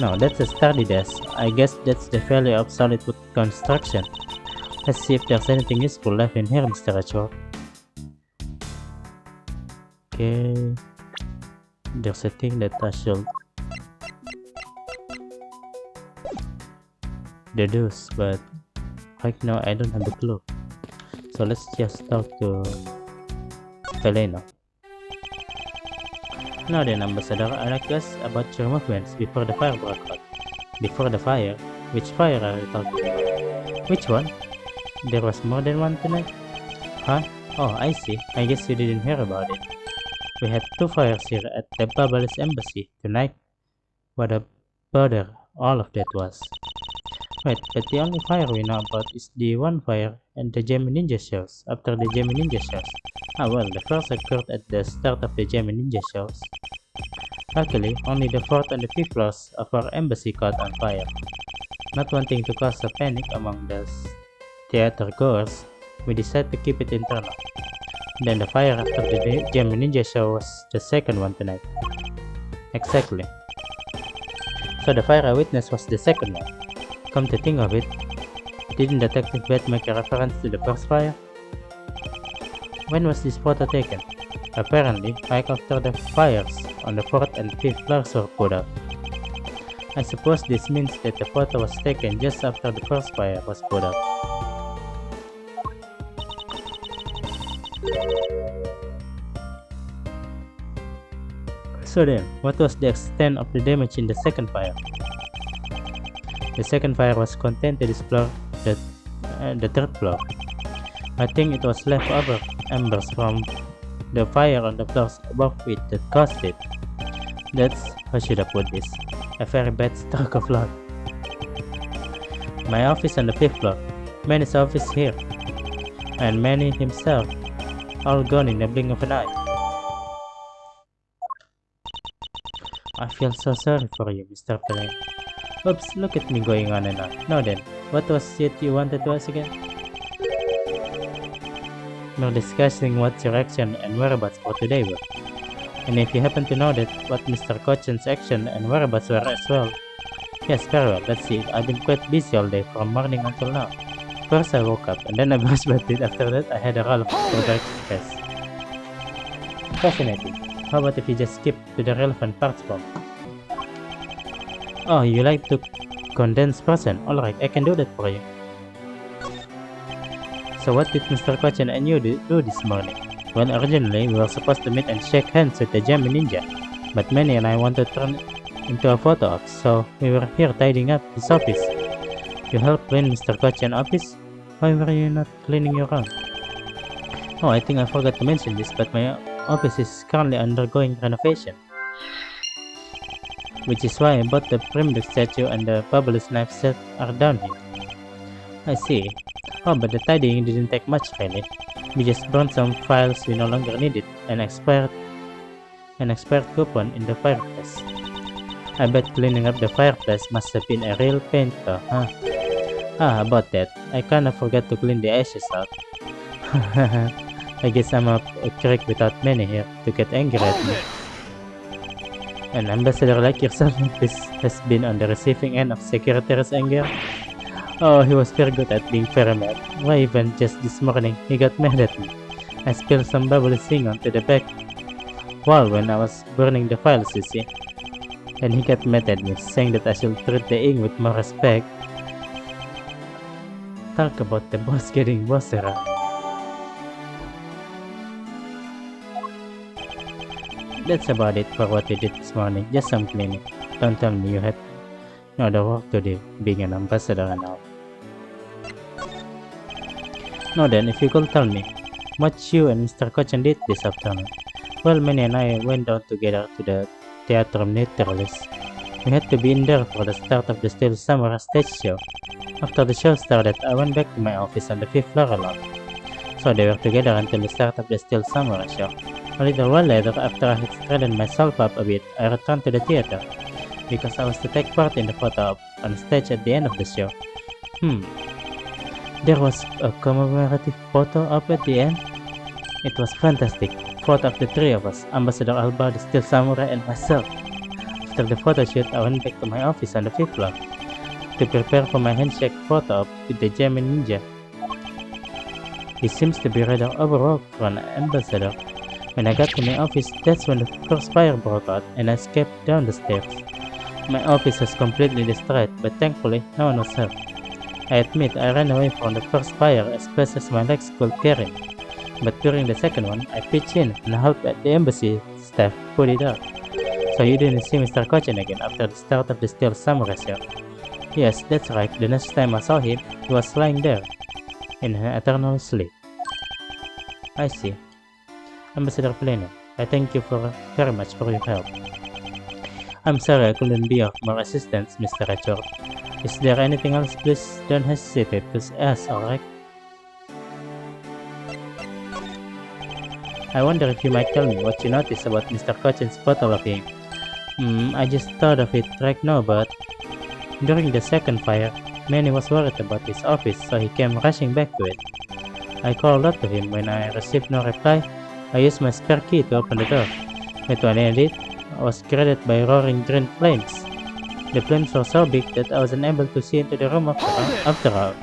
No, that's a sturdy desk. I guess that's the value of solid wood construction. Let's see if there's anything useful left in here, Mr. Ashworth. Okay. There's a thing that I should deduce, but right now I don't have the clue. So let's just talk to Feleno. Now then, Ambassador, I'd like to ask about your movements before the fire broke out. Before the fire? Which fire are you talking about? Which one? There was more than one tonight? Huh? Oh, I see. I guess you didn't hear about it. We had 2 fires here at the Babalas embassy tonight. What a bother all of that was. Wait, but the only fire we know about is the one fire and the Gemmy Ninja shows, after the Gemmy Ninja shows. Ah well, the first occurred at the start of the Gemmy Ninja shows. Luckily, only the 4th and the 5th floors of our embassy caught on fire. Not wanting to cause a panic among the theater goers, we decided to keep it internal. Then the fire after the Gemmy Ninja show was the second one tonight. Exactly. So the fire I witnessed was the second one. Come to think of it, didn't Detective Beth make a reference to the first fire? When was this photo taken? Apparently, right after the fires on the 4th and 5th floors were put out. I suppose this means that the photo was taken just after the first fire was put out. So then, what was the extent of the damage in the second fire? The second fire was contained to this floor, the 3rd floor. I think it was leftover embers from the fire on the floors above it that caused it. That's, how should I put this, a very bad stroke of luck. My office on the 5th floor, Manny's office here, and Manny himself, all gone in the blink of an eye. I feel so sorry for you, Mr. Pelé. Oops, look at me going on and on. Now then, what was it you wanted to ask again? We're discussing what your action and whereabouts for today were. And if you happen to know that what Mr. Cochin's action and whereabouts were as well. Yes, very well, let's see. I've been quite busy all day from morning until now. First I woke up and then I brushed my teeth. After that I had a roll of Border Express. Fascinating. How about if you just skip to the relevant parts for me? Oh, you like to condense person? Alright, I can do that for you. So what did Mr. Cochin and you do this morning? Well, originally we were supposed to meet and shake hands with the Gemmy Ninja, but Manny and I wanted to turn into a photo op, so we were here tidying up his office. You helped clean Mr. Cochin's office? Why were you not cleaning your own? Oh, I think I forgot to mention this, but my office is currently undergoing renovation. which is why both the primitive statue and the fabulous knife set are down here. I see. Oh, but the tidying didn't take much really. We just burned some files we no longer needed and expired coupon in the fireplace. I bet cleaning up the fireplace must have been a real pain though, huh? Ah, about that. I kinda forgot to clean the ashes out. I guess I'm a crick without many here to get angry at Hold me. it! An ambassador like yourself has been on the receiving end of Secretary's anger. Oh, he was very good at being very mad. Why even just this morning he got mad at me. I spilled some bubbly thing onto the back wall when I was burning the files, you see. And he got mad at me, saying that I should treat the ink with more respect. Talk about the boss getting boss around. That's about it for what we did this morning, just some cleaning. Don't tell me you had no other work to do, being an ambassador and all. No then, if you could tell me, what you and Mr. Kochan did this afternoon. Well, Manny and I went down together to the Theatrum Naturalis. We had to be in there for the start of the Still Summer stage show. After the show started, I went back to my office on the 5th floor alone. So they were together until the start of the Still Summer show. A little while later, after I had straightened myself up a bit, I returned to the theater, because I was to take part in the photo op on stage at the end of the show. There was a commemorative photo op at the end. It was fantastic. Photo of the three of us, Ambassador Alba, the Steel Samurai, and myself. After the photo shoot, I went back to my office on the 5th floor to prepare for my handshake photo op with the German ninja. He seems to be rather overworked for an ambassador. When I got to my office, that's when the first fire broke out and I escaped down the stairs. My office was completely destroyed, but thankfully no one was hurt. I admit I ran away from the first fire as fast as my legs could carry me. But during the second one, I pitched in and helped the embassy staff put it out. So you didn't see Mr. Kochan again after the start of the Steel Samurai show? Yes, that's right. The next time I saw him, he was lying there, in an eternal sleep. I see. Ambassador Plano, I thank you very much for your help. I'm sorry I couldn't be of more assistance, Mr. Richard. Is there anything else? Please don't hesitate to ask, alright? I wonder if you might tell me what you noticed about Mr. Kochan's photo of him. I just thought of it right now, but during the second fire, Manny was worried about his office, so he came rushing back to it. I called out to him. When I received no reply, I used my spare key to open the door. But when I did, I was greeted by roaring green flames. The flames were so big that I was unable to see into the room after all.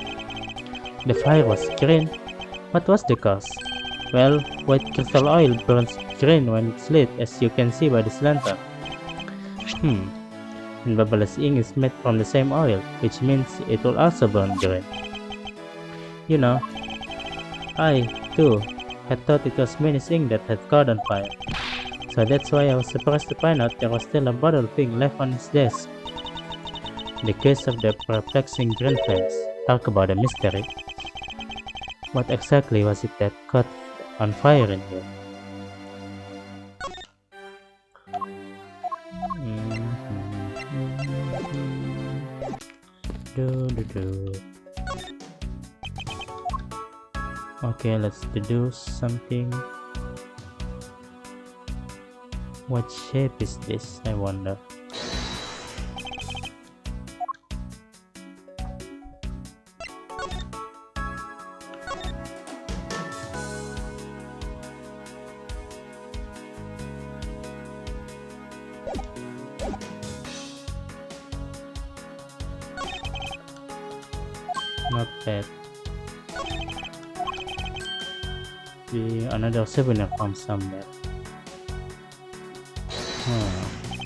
The fire was green. What was the cause? Well, white crystal oil burns green when it's lit, as you can see by this lantern. And Babala's ink is made from the same oil, which means it will also burn green. You know, I, too, had thought it was Manny's ink that had caught on fire. So that's why I was surprised to find out there was still a bottle of ink left on his desk. The case of the perplexing green flames. Talk about a mystery. What exactly was it that caught on fire in here? Okay, let's do something. What shape is this, I wonder? Not bad. Another souvenir from somewhere.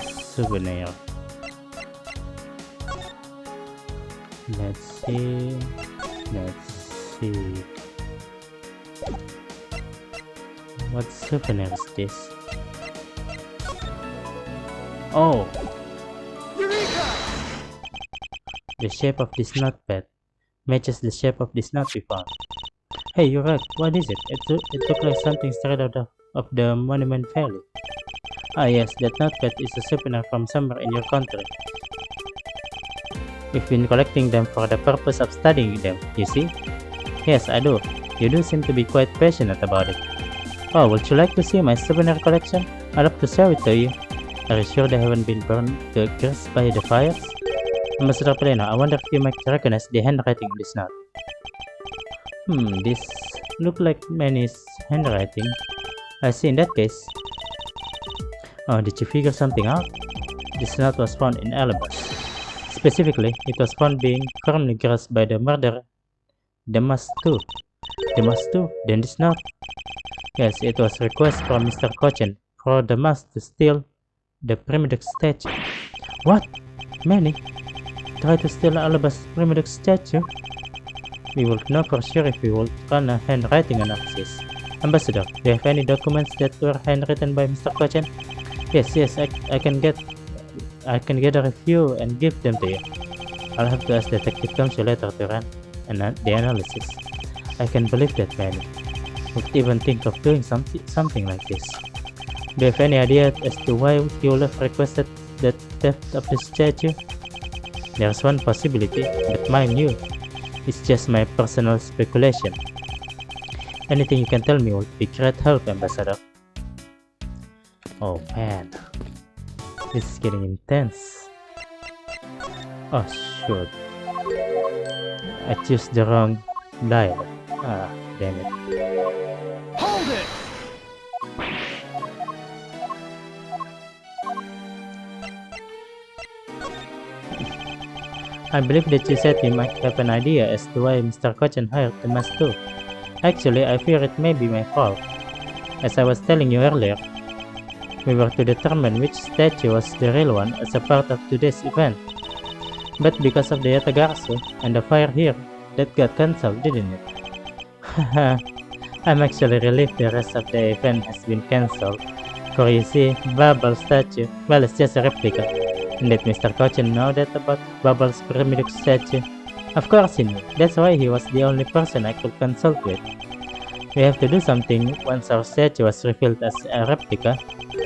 Souvenir. Let's see. What souvenir is this? Oh! Eureka! The shape of this notepad matches the shape of this note we found. Hey, you're right. What is it? It looked like something straight out of the Monument Valley. Ah yes, that notepad is a souvenir from somewhere in your country. We've been collecting them for the purpose of studying them, you see? Yes, I do. You do seem to be quite passionate about it. Oh, would you like to see my souvenir collection? I'd love to show it to you. Are you sure they haven't been burned to a crisp by the fires? Ambassador Plano, I wonder if you might recognize the handwriting on this note. This look like Manny's handwriting. I see, in that case. Oh, did you figure something out? This note was found in Alabama. Specifically, it was found being firmly grasped by the murderer. Damas too. Damas too? Then this note? Yes, it was a request from Mr. Cochin for Damas to steal the Primidux statue. What? Manny? Try to steal Alaba's Primidux statue? We will know for sure if we will run a handwriting analysis. Ambassador, do you have any documents that were handwritten by Mr. Cochin? Yes, I can gather a few and give them to you. I'll have to ask Detective Kamshu later to run the analysis. I can believe that Manny would even think of doing something like this. Do you have any idea as to why he would have requested the theft of the statue? There's one possibility, but mind you, it's just my personal speculation. Anything you can tell me would be great help, Ambassador. Oh man, this is getting intense. Oh shoot, I chose the wrong dial. Ah, damn it. Hold it! I believe that you said you might have an idea as to why Mr. Cochin hired the mask too. Actually, I fear it may be my fault. As I was telling you earlier, we were to determine which statue was the real one as a part of today's event. But because of the Yatagarsu and the fire here, that got cancelled, didn't it? Haha, I'm actually relieved the rest of the event has been cancelled. For you see, Babal's statue, well, it's just a replica. And did Mr. Cochin know that about Babal's Primidux statue? Of course he knew. That's why he was the only person I could consult with. We have to do something once our statue was revealed as a replica.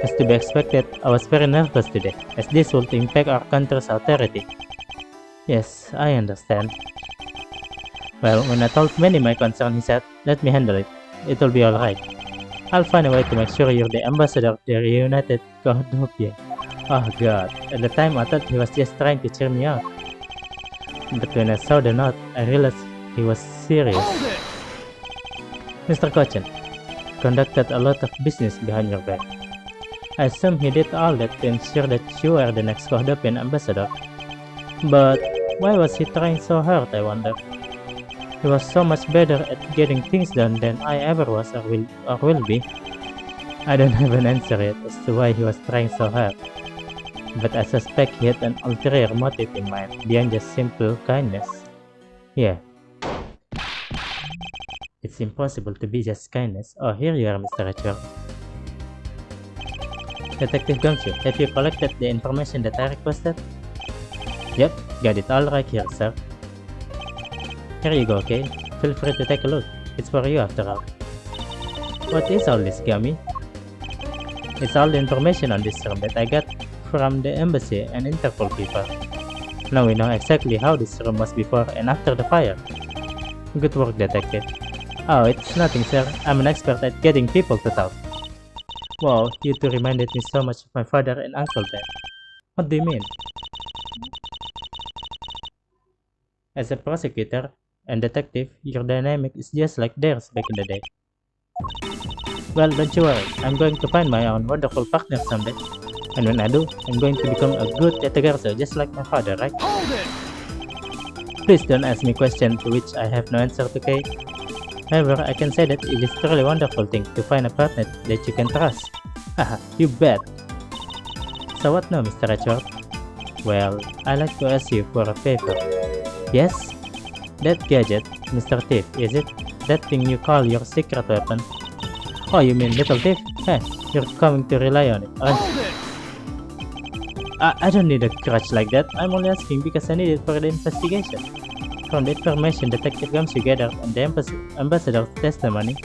As to be expected, I was very nervous today, as this would impact our country's authority. Yes, I understand. Well, when I told Manny my concern, he said, let me handle it. It'll be alright. I'll find a way to make sure you're the ambassador of the reunited Cordopia. Oh god, at the time I thought he was just trying to cheer me up. But when I saw the note, I realized he was serious. Hold it! Mr. Cochin conducted a lot of business behind your back. I assume he did all that to ensure that you are the next Cordopian ambassador. But why was he trying so hard, I wonder? He was so much better at getting things done than I ever was or will be. I don't have an answer yet as to why he was trying so hard. But I suspect he had an ulterior motive in mind beyond just simple kindness. Yeah. It's impossible to be just kindness. Oh, here you are, Mr. Richard. Detective Gumshoe, have you collected the information that I requested? Yep, got it all right here, sir. Here you go, okay? Feel free to take a look. It's for you after all. What is all this, Gummy? It's all the information on this room that I got from the embassy and Interpol people. Now we know exactly how this room was before and after the fire. Good work, detective. Oh, it's nothing, sir. I'm an expert at getting people to talk. Wow, you two reminded me so much of my father and Uncle Ben. What do you mean? As a prosecutor and detective, your dynamic is just like theirs back in the day. Well, don't you worry. I'm going to find my own wonderful partner someday. And when I do, I'm going to become a good Yatagarso just like my father, right? Hold it! Please don't ask me questions to which I have no answer to, Kay. However, I can say that it is truly a wonderful thing to find a partner that you can trust. Haha, you bet! So what now, Mr. Richard? Well, I'd like to ask you for a favor. Yes? That gadget, Mr. Thief, is it? That thing you call your secret weapon? Oh, you mean Little Thief? Heh, you're coming to rely on it, aren't you? Hold it! I don't need a crutch like that. I'm only asking because I need it for the investigation. From the information Detective Gumshoe gathered and the ambassador's testimony,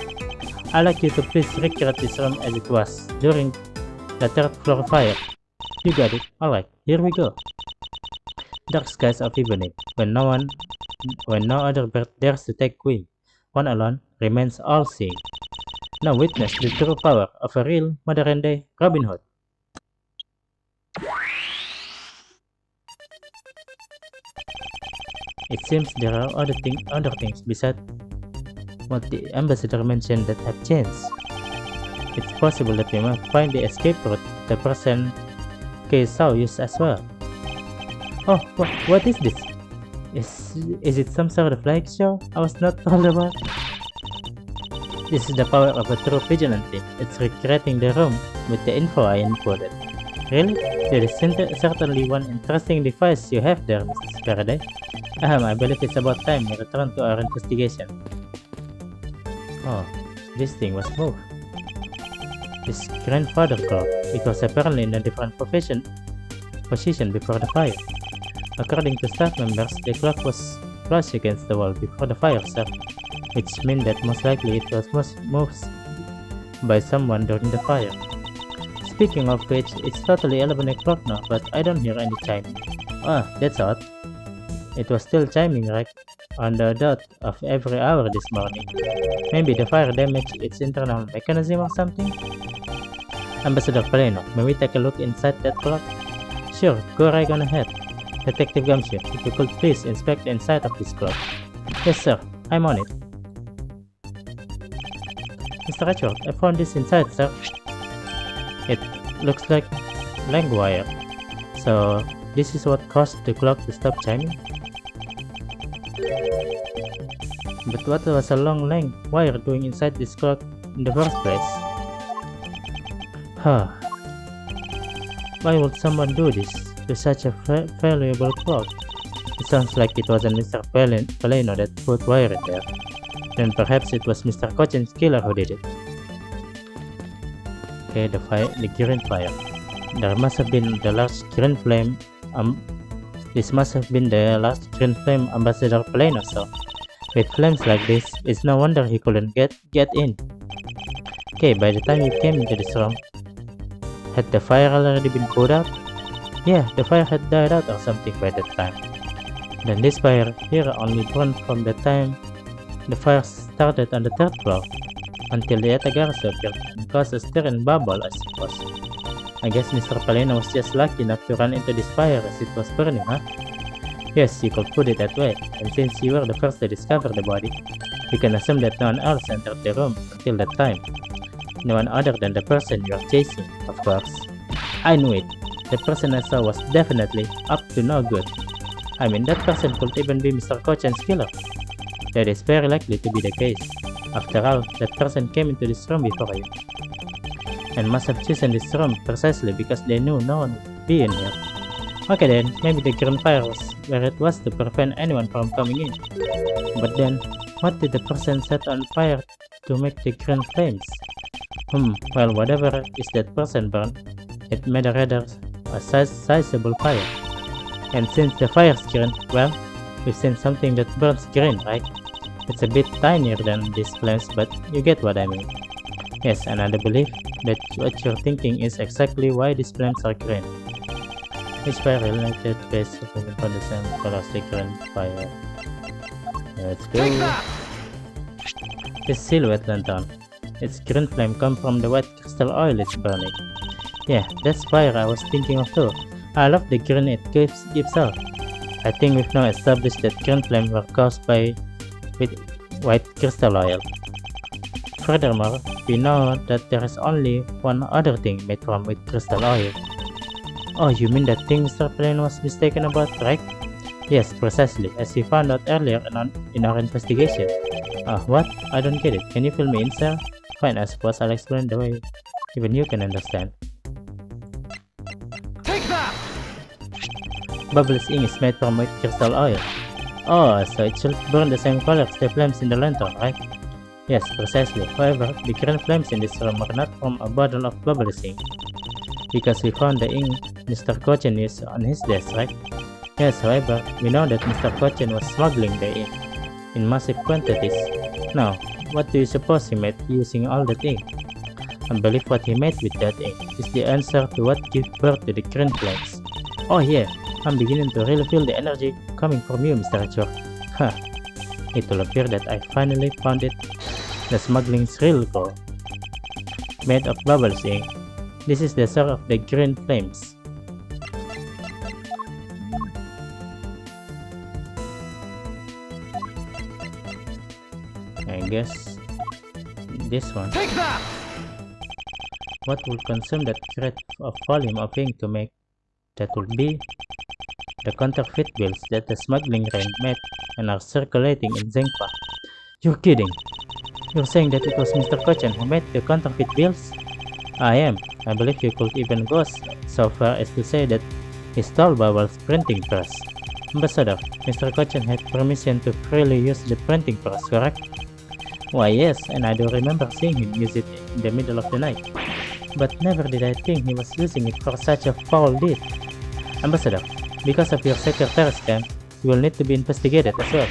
I'd like you to please recreate this room as it was during The third floor fire. You got it. Alright, here we go. Dark skies of evening, when no other bird dares to take wing. One alone remains all-seeing. Now witness the true power of a real modern-day Robin Hood. It seems there are other things besides what the ambassador mentioned that have changed. It's possible that we might find the escape route the person Saw used as well. Oh, what is this? Is it some sort of light show I was not told about? This is the power of a true vigilante. It's recreating the room with the info I inputted. Really? There is certainly one interesting device you have there, Mrs. Faraday. I believe it's about time we return to our investigation. Oh, this thing was moved. His grandfather clock. It was apparently in a different position before the fire. According to staff members, the clock was flush against the wall before the fire started, which means that most likely it was moved by someone during the fire. Speaking of which, it's totally 11 o'clock now, but I don't hear any chiming. That's odd. It was still chiming right on the dot of every hour this morning. Maybe the fire damaged its internal mechanism or something? Ambassador Paleno, may we take a look inside that clock? Sure, go right on ahead. Detective Gumshoe, if you could please inspect the inside of this clock. Yes sir, I'm on it. Mr. Edgeworth, I found this inside, sir. It looks like line wire. So, this is what caused the clock to stop chiming? But what was a long line wire doing inside this clock in the first place? Why would someone do this to such a valuable clock? It sounds like it wasn't Mr. Paleno that put wire in there. Then perhaps it was Mr. Cochin's killer who did it. Okay, the green fire. There must have been the last green flame. This must have been the last green flame Ambassador Paleno saw. With flames like this, it's no wonder he couldn't get in. Okay, by the time you came into this room, had the fire already been put out? Yeah, the fire had died out or something by that time. Then this fire here only burned from the time the fire started on the third floor until the Etagarasu appeared and caused a stirring bubble, I suppose. I guess Mr. Paleno was just lucky enough to run into this fire as it was burning, huh? Yes, you could put it that way, and since you were the first to discover the body, you can assume that no one else entered the room until that time. No one other than the person you are chasing, of course. I knew it. The person I saw was definitely up to no good. I mean, that person could even be Mr. Cochin's killer. That is very likely to be the case. After all, that person came into this room before you, and must have chosen this room precisely because they knew no one would be in here. Okay then, maybe the green fire was where it was to prevent anyone from coming in. But then, what did the person set on fire to make the green flames? Well, whatever is that person burned, it made a rather sizable fire. And since the fire's green, well, we've seen something that burns green, right? It's a bit tinier than these flames, but you get what I mean. Yes, and I believe that what you're thinking is exactly why these flames are green. Each fire related base from the same plastic green fire. Let's go. This silhouette lantern. Its green flame comes from the white crystal oil it's burning. Yeah, that's fire I was thinking of too. I love the green it gives off. I think we've now established that green flame were caused with white crystal oil. Furthermore, we know that there is only one other thing made from white crystal oil. Oh, you mean that thing Mr. Paleno was mistaken about, right? Yes, precisely, as we found out earlier in our investigation. What? I don't get it. Can you fill me in, sir? Fine, I suppose I'll explain the way even you can understand. Take that! Bubbles ink is made from white crystal oil. Oh, so it should burn the same color as the flames in the lantern, right? Yes, precisely. However, the green flames in this room are not from a bottle of bubble ink. Because we found the ink Mr. Cochin used on his desk, right? Yes, however, we know that Mr. Cochin was smuggling the ink in massive quantities. Now, what do you suppose he made using all that ink? I believe what he made with that ink is the answer to what gave birth to the green flames. Oh yeah, I'm beginning to really feel the energy coming from you, Mr. Richard. Huh. It will appear that I finally found it. The smuggling's real core. Made of bubbles ink. This is the source of the green flames. I guess this one. Take that! What will consume that great of volume of ink to make? That will be the counterfeit bills that the smuggling ring made and are circulating in Zengpa. You're kidding! You're saying that it was Mr. Kochan who made the counterfeit bills? I am. I believe you could even go so far as to say that he stole Bubbles' printing press. Ambassador, Mr. Kochan had permission to freely use the printing press, correct? Why yes, and I do remember seeing him use it in the middle of the night. But never did I think he was using it for such a foul deed. Ambassador, because of your secretary scam, you will need to be investigated as well.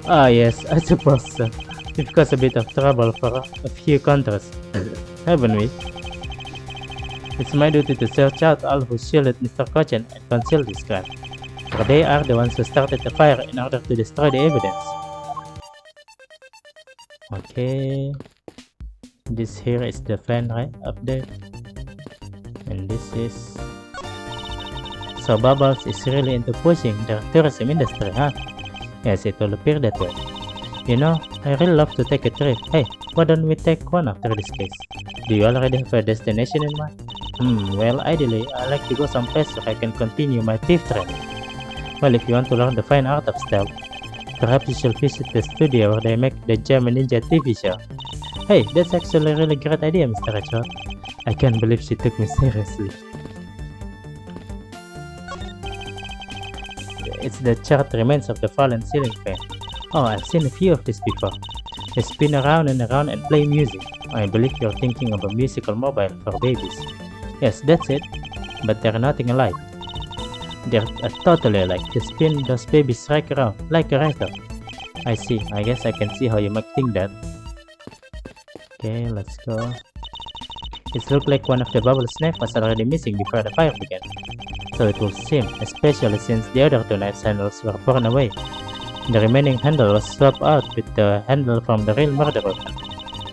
Ah yes, I suppose so. We've caused a bit of trouble for a few countries, haven't we? It's my duty to search out all who shielded Mr. Kochan and concealed this crime, for they are the ones who started the fire in order to destroy the evidence. Okay, this here is the fan right up there, and this is... So Bubbles is really into pushing the tourism industry, huh? Yes, it will appear that way. You know, I really love to take a trip. Hey, why don't we take one after this case? Do you already have a destination in mind? Well, ideally, I like to go someplace where I can continue my thief training. Well, if you want to learn the fine art of stealth, perhaps you should visit the studio where they make the German Ninja TV show. Hey, that's actually a really great idea, Mr. Richard. I can't believe she took me seriously. It's the charred remains of the fallen ceiling fan. Oh, I've seen a few of these before. They spin around and around and play music. I believe you're thinking of a musical mobile for babies. Yes, that's it. But they're nothing alike. They're totally alike. They spin those babies right around, like a record. I see. I guess I can see how you might think that. Okay, let's go. It looked like one of the bubble snap was already missing before the fire began. So it will seem, especially since the other two knife handles were torn away. The remaining handle was swapped out with the handle from the real murderer,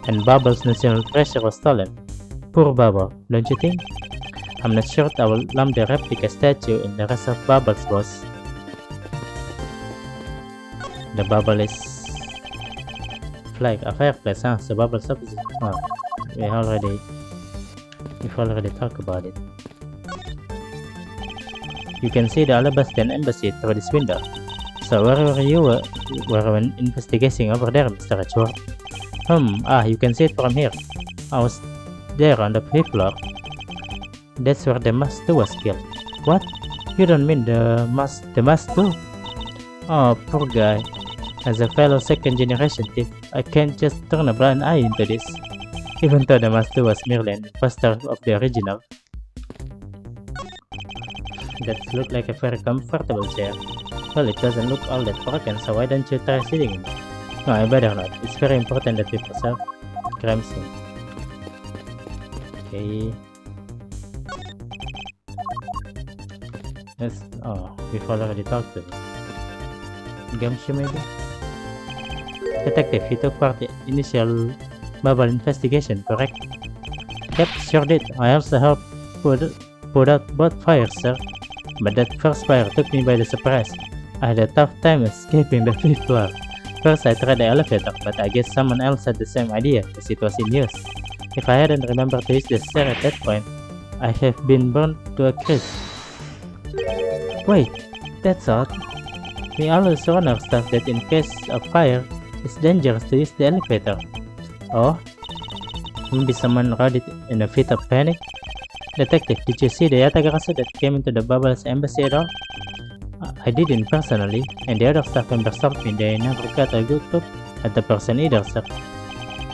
and Bubble's national treasure was stolen. Poor Bubble, don't you think? I'm not sure I will lump the replica statue in the rest of Bubble's boss. The bubble is like a fireplace, huh? So Bubble's opposite. Oh, we've already talked about it. You can see the Alabastan embassy through this window. So where were you when investigating over there, Mr. Richard? You can see it from here. I was there on the 5th floor. That's where the Master was killed. What? You don't mean the Master? Oh, poor guy. As a fellow second-generation thief, I can't just turn a blind eye into this. Even though the Master was merely an imposter of the original. That looks like a very comfortable chair. Well, it doesn't look all that broken, so why don't you try sitting in it? No, I better not. It's very important that we preserve crime scene. Okay. We've already talked to him. Gumshoe maybe? Detective, you took part in the initial bubble investigation, correct? Yep, sure did. I also helped put out both fires, sir. But that first fire took me by the surprise. I had a tough time escaping the 5th floor. First I tried the elevator, but I guess someone else had the same idea, as it was in use. If I hadn't remembered to use the stair at that point, I have been burned to a crisp. Wait, that's odd. We always warn our staff that in case of fire, it's dangerous to use the elevator. Oh? Maybe someone wrote it in a fit of panic? Detective, did you see the Yatagarasu that came into the Bubble's embassy at all? I didn't personally, and the other staff members told me they never got a good look at the person either, sir.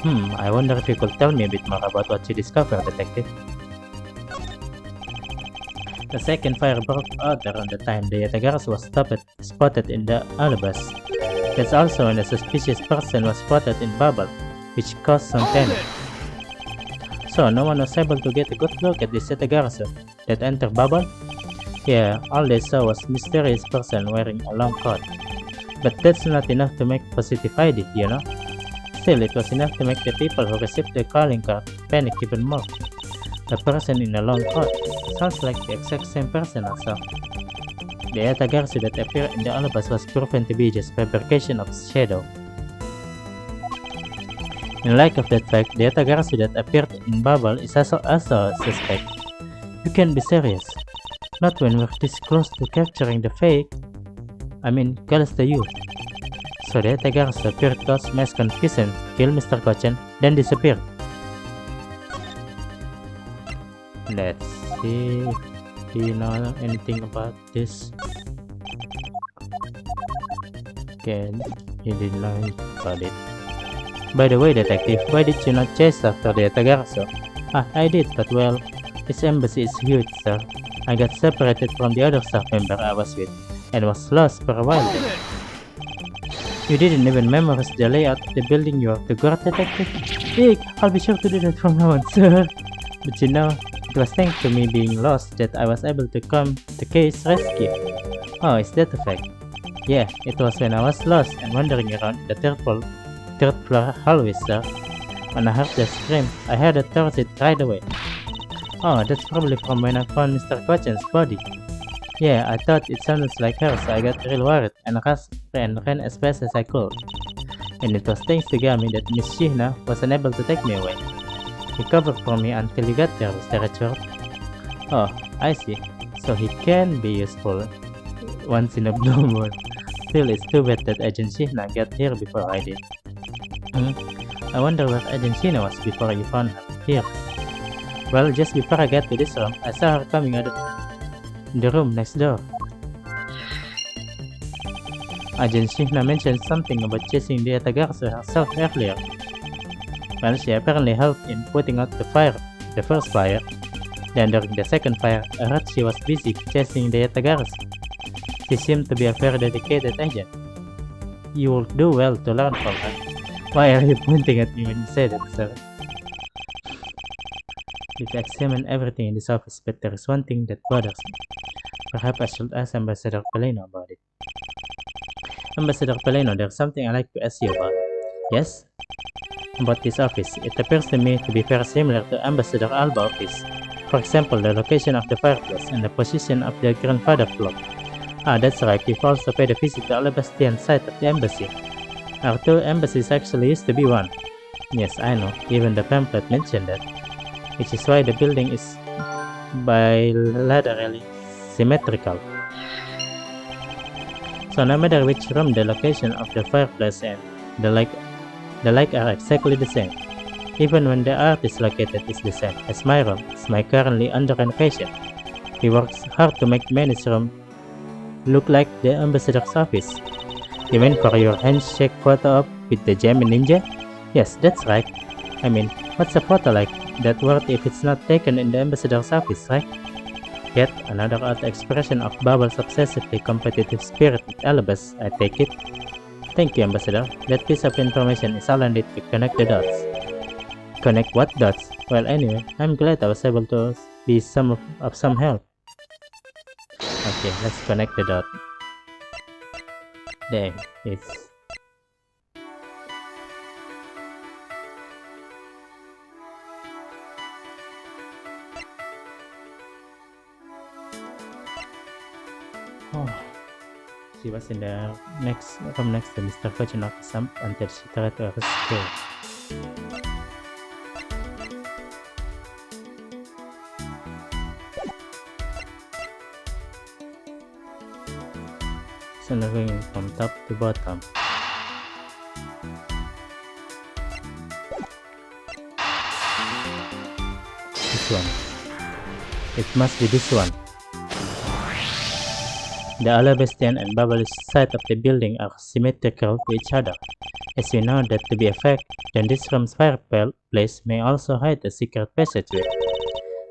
I wonder if you could tell me a bit more about what you discovered, Detective. The second fire broke out around the time the Yatagarasu was spotted in the Alabas. That's also when a suspicious person was spotted in Bubble, which caused some panic. So no one was able to get a good look at the Setagarasu that entered bubble? Yeah, all they saw was mysterious person wearing a long coat. But that's not enough to make positive ID, you know? Still, it was enough to make the people who received the calling card panic even more. The person in a long coat sounds like the exact same person I saw. The Yatagarsu that appeared in the Alabas was proven to be just fabrication of shadow. In light of that fact, the Yatagarsu that appeared in Bubble is also a suspect. You can't be serious. Not when we're this close to capturing the fake. Calisto youth. So the Yatagarsu appeared, caused mass confusion, killed Mr. Kochen, then disappeared. Let's see. Do you know anything about this? Okay, you didn't know about it. By the way, detective, why did you not chase after the Yatagarsu? I did, but well, this embassy is huge, sir. I got separated from the other staff member I was with, and was lost for a while Hold there. it! You didn't even memorize the layout of the building you have to guard, detective? Dick, I'll be sure to do that from now on, sir. But you know, it was thanks to me being lost that I was able to come to Kay's rescue. Oh, is that a fact? Yeah, it was when I was lost and wandering around the third floor hallway, sir. When I heard the scream, I headed towards it right away. Oh, that's probably from when I found Mr. Quachen's body. Yeah, I thought it sounded like her, so I got real worried and ran as fast as I could. And it was thanks to Gami that Miss Shihna was unable to take me away. He covered for me until you got there, Mr. Richard. Oh, I see. So he can be useful once in a blue moon. Still, it's too bad that Agent Shihna got here before I did. I wonder where Agent Shihna was before you found her here. Well, just before I got to this room, I saw her coming out of the room next door. Agent Shihna mentioned something about chasing the Yatagarsu herself earlier. Well, she apparently helped in putting out the first fire. Then during the second fire, I heard she was busy chasing the Yatagarsu. She seemed to be a very dedicated agent. You will do well to learn from her. Why are you pointing at me when you say that, sir? We've examined everything in this office, but there is one thing that bothers me. Perhaps I should ask Ambassador Paleno about it. Ambassador Paleno, there's something I'd like to ask you about. Yes? About this office, it appears to me to be very similar to Ambassador Alba office. For example, the location of the fireplace and the position of the grandfather clock. Ah, that's right, you've also paid a visit to Alabastian site of the embassy. Our two embassies actually used to be one. Yes, I know, even the pamphlet mentioned that. Which is why the building is bilaterally symmetrical. So no matter which room, the location of the fireplace and the like are exactly the same. Even when the art is located is the same, as my room is my currently under renovation. He works hard to make Manny's room look like the ambassador's office. You mean for your handshake photo op with the Gemini Ninja? Yes, that's right. What's a photo like that worth if it's not taken in the ambassador's office, right? Yet another odd expression of Bubble's obsessively competitive spirit with Alabas, I take it. Thank you, Ambassador. That piece of information is all I need to connect the dots. Connect what dots? Well, anyway, I'm glad I was able to be of some help. Okay, let's connect the dot. There, it's... Oh, she was in the room next to Mr. Kochinok's until she tried to arrest her. So now going from top to bottom. This one. It must be this one. The Alabastian and Babalish side of the building are symmetrical to each other. As you know that to be a fact, then this room's fireplace may also hide a secret passageway.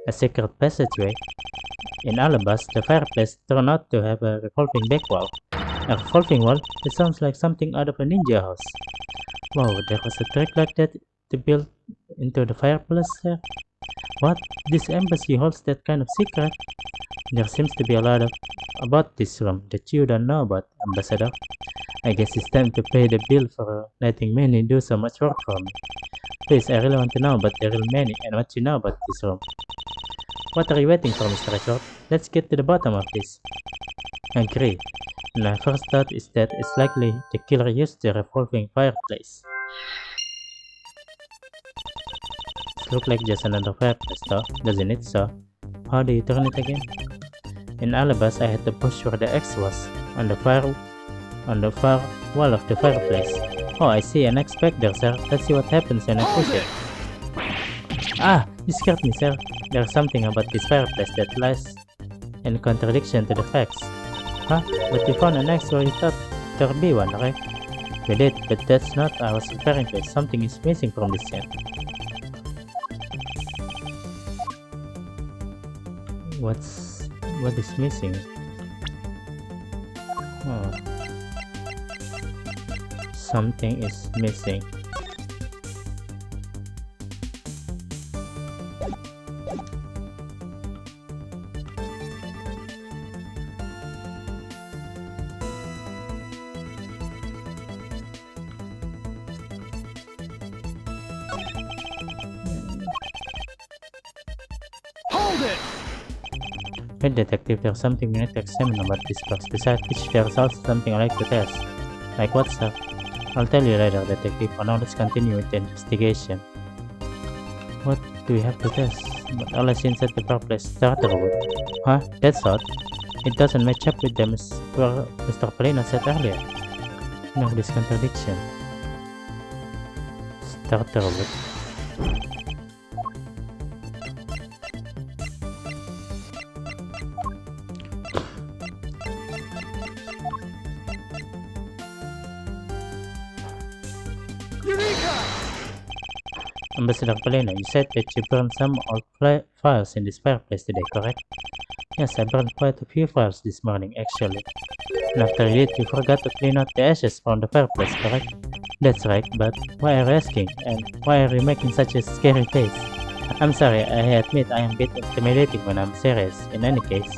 A secret passageway? In Alabas, the fireplace turned out to have a revolving back wall. A revolving wall? It sounds like something out of a ninja house. Wow, there was a trick like that to build into the fireplace here? What? This embassy holds that kind of secret? There seems to be a lot about this room that you don't know about, Ambassador. I guess it's time to pay the bill for letting Manny do so much work for me. Please, I really want to know about the real Manny and what you know about this room. What are you waiting for, Mr. Richard? Let's get to the bottom of this. Agree. My first thought is that it's likely the killer used the revolving fireplace. It looks like just another fireplace though, doesn't it? So, how do you turn it again? In Alabas, I had to push where the X was, on the far wall of the fireplace. Oh, I see an X back there, sir. Let's see what happens when I push it. Ah! You scared me, sir. There's something about this fireplace that lies in contradiction to the facts. Huh? But you found an X where you thought there'd be one, right? We did, but that's not what I was referring to. Something is missing from this scene. What is missing? Oh. Something is missing. Hold it! Hey detective, there's something we need to examine about this box. Besides which, there's also something I like to test. Like what, sir? I'll tell you later, detective. For now, let's continue with the investigation. What do we have to test? But all I see inside the fireplace starter wood. Huh? That's odd. It doesn't match up with the Mr. Polino said earlier. No, this contradiction. Starter wood. Eureka! Ambassador Polino, you said that you burned some old files in this fireplace today, correct? Yes, I burned quite a few files this morning, actually. And after you did, you forgot to clean out the ashes from the fireplace, correct? That's right, but why are you asking? And why are you making such a scary face? I'm sorry, I admit I am a bit intimidating when I'm serious. In any case,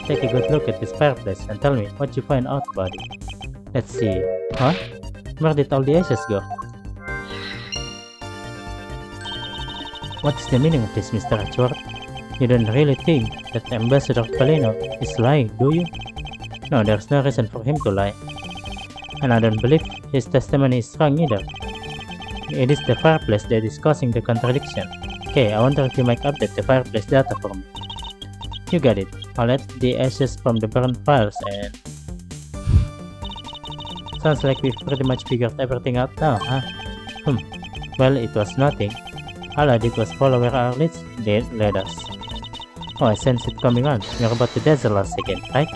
take a good look at this fireplace and tell me what you find out about it. Let's see. Huh? Where did all the ashes go? What's the meaning of this, Mr. Edgeworth? You don't really think that Ambassador Polino is lying, do you? No, there's no reason for him to lie. And I don't believe his testimony is wrong either. It is the fireplace that is causing the contradiction. Okay, I wonder if you might update the fireplace data for me. You got it. I'll add the ashes from the burned files and... Sounds like we've pretty much figured everything out now, huh? Well, it was nothing. All I did was follow where our leads led us. Oh, I sense it coming on. You're about to dazzle us again, right?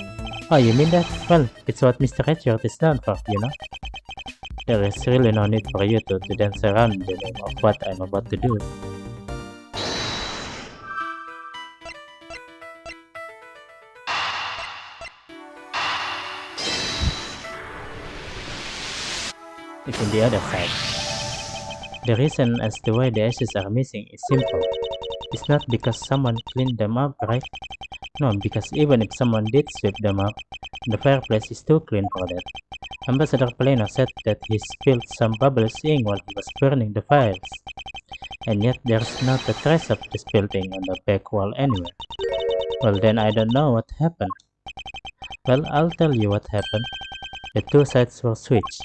Oh, you mean that? Well, it's what Mr. Richard is known for, you know? There is really no need for you to dance around in the name of what I'm about to do. It's on the other side. The reason as to why the ashes are missing is simple. It's not because someone cleaned them up, right? No, because even if someone did sweep them up, the fireplace is too clean for that. Ambassador Polino said that he spilled some bubbles ink while he was burning the files. And yet there's not a trace of the spilled ink on the back wall anywhere. Well then I don't know what happened. Well, I'll tell you what happened. The two sides were switched.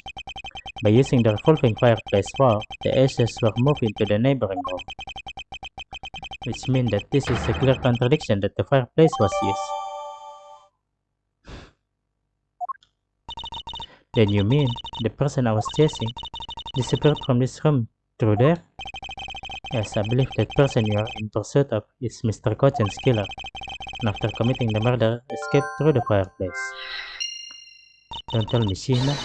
By using the revolving fireplace wall, the ashes were moved into the neighboring room. Which means that this is a clear contradiction that the fireplace was used. Then you mean the person I was chasing disappeared from this room through there? Yes, I believe that person you are in pursuit of is Mr. Kochen's killer, and after committing the murder, escaped through the fireplace. Don't tell me, Sheena.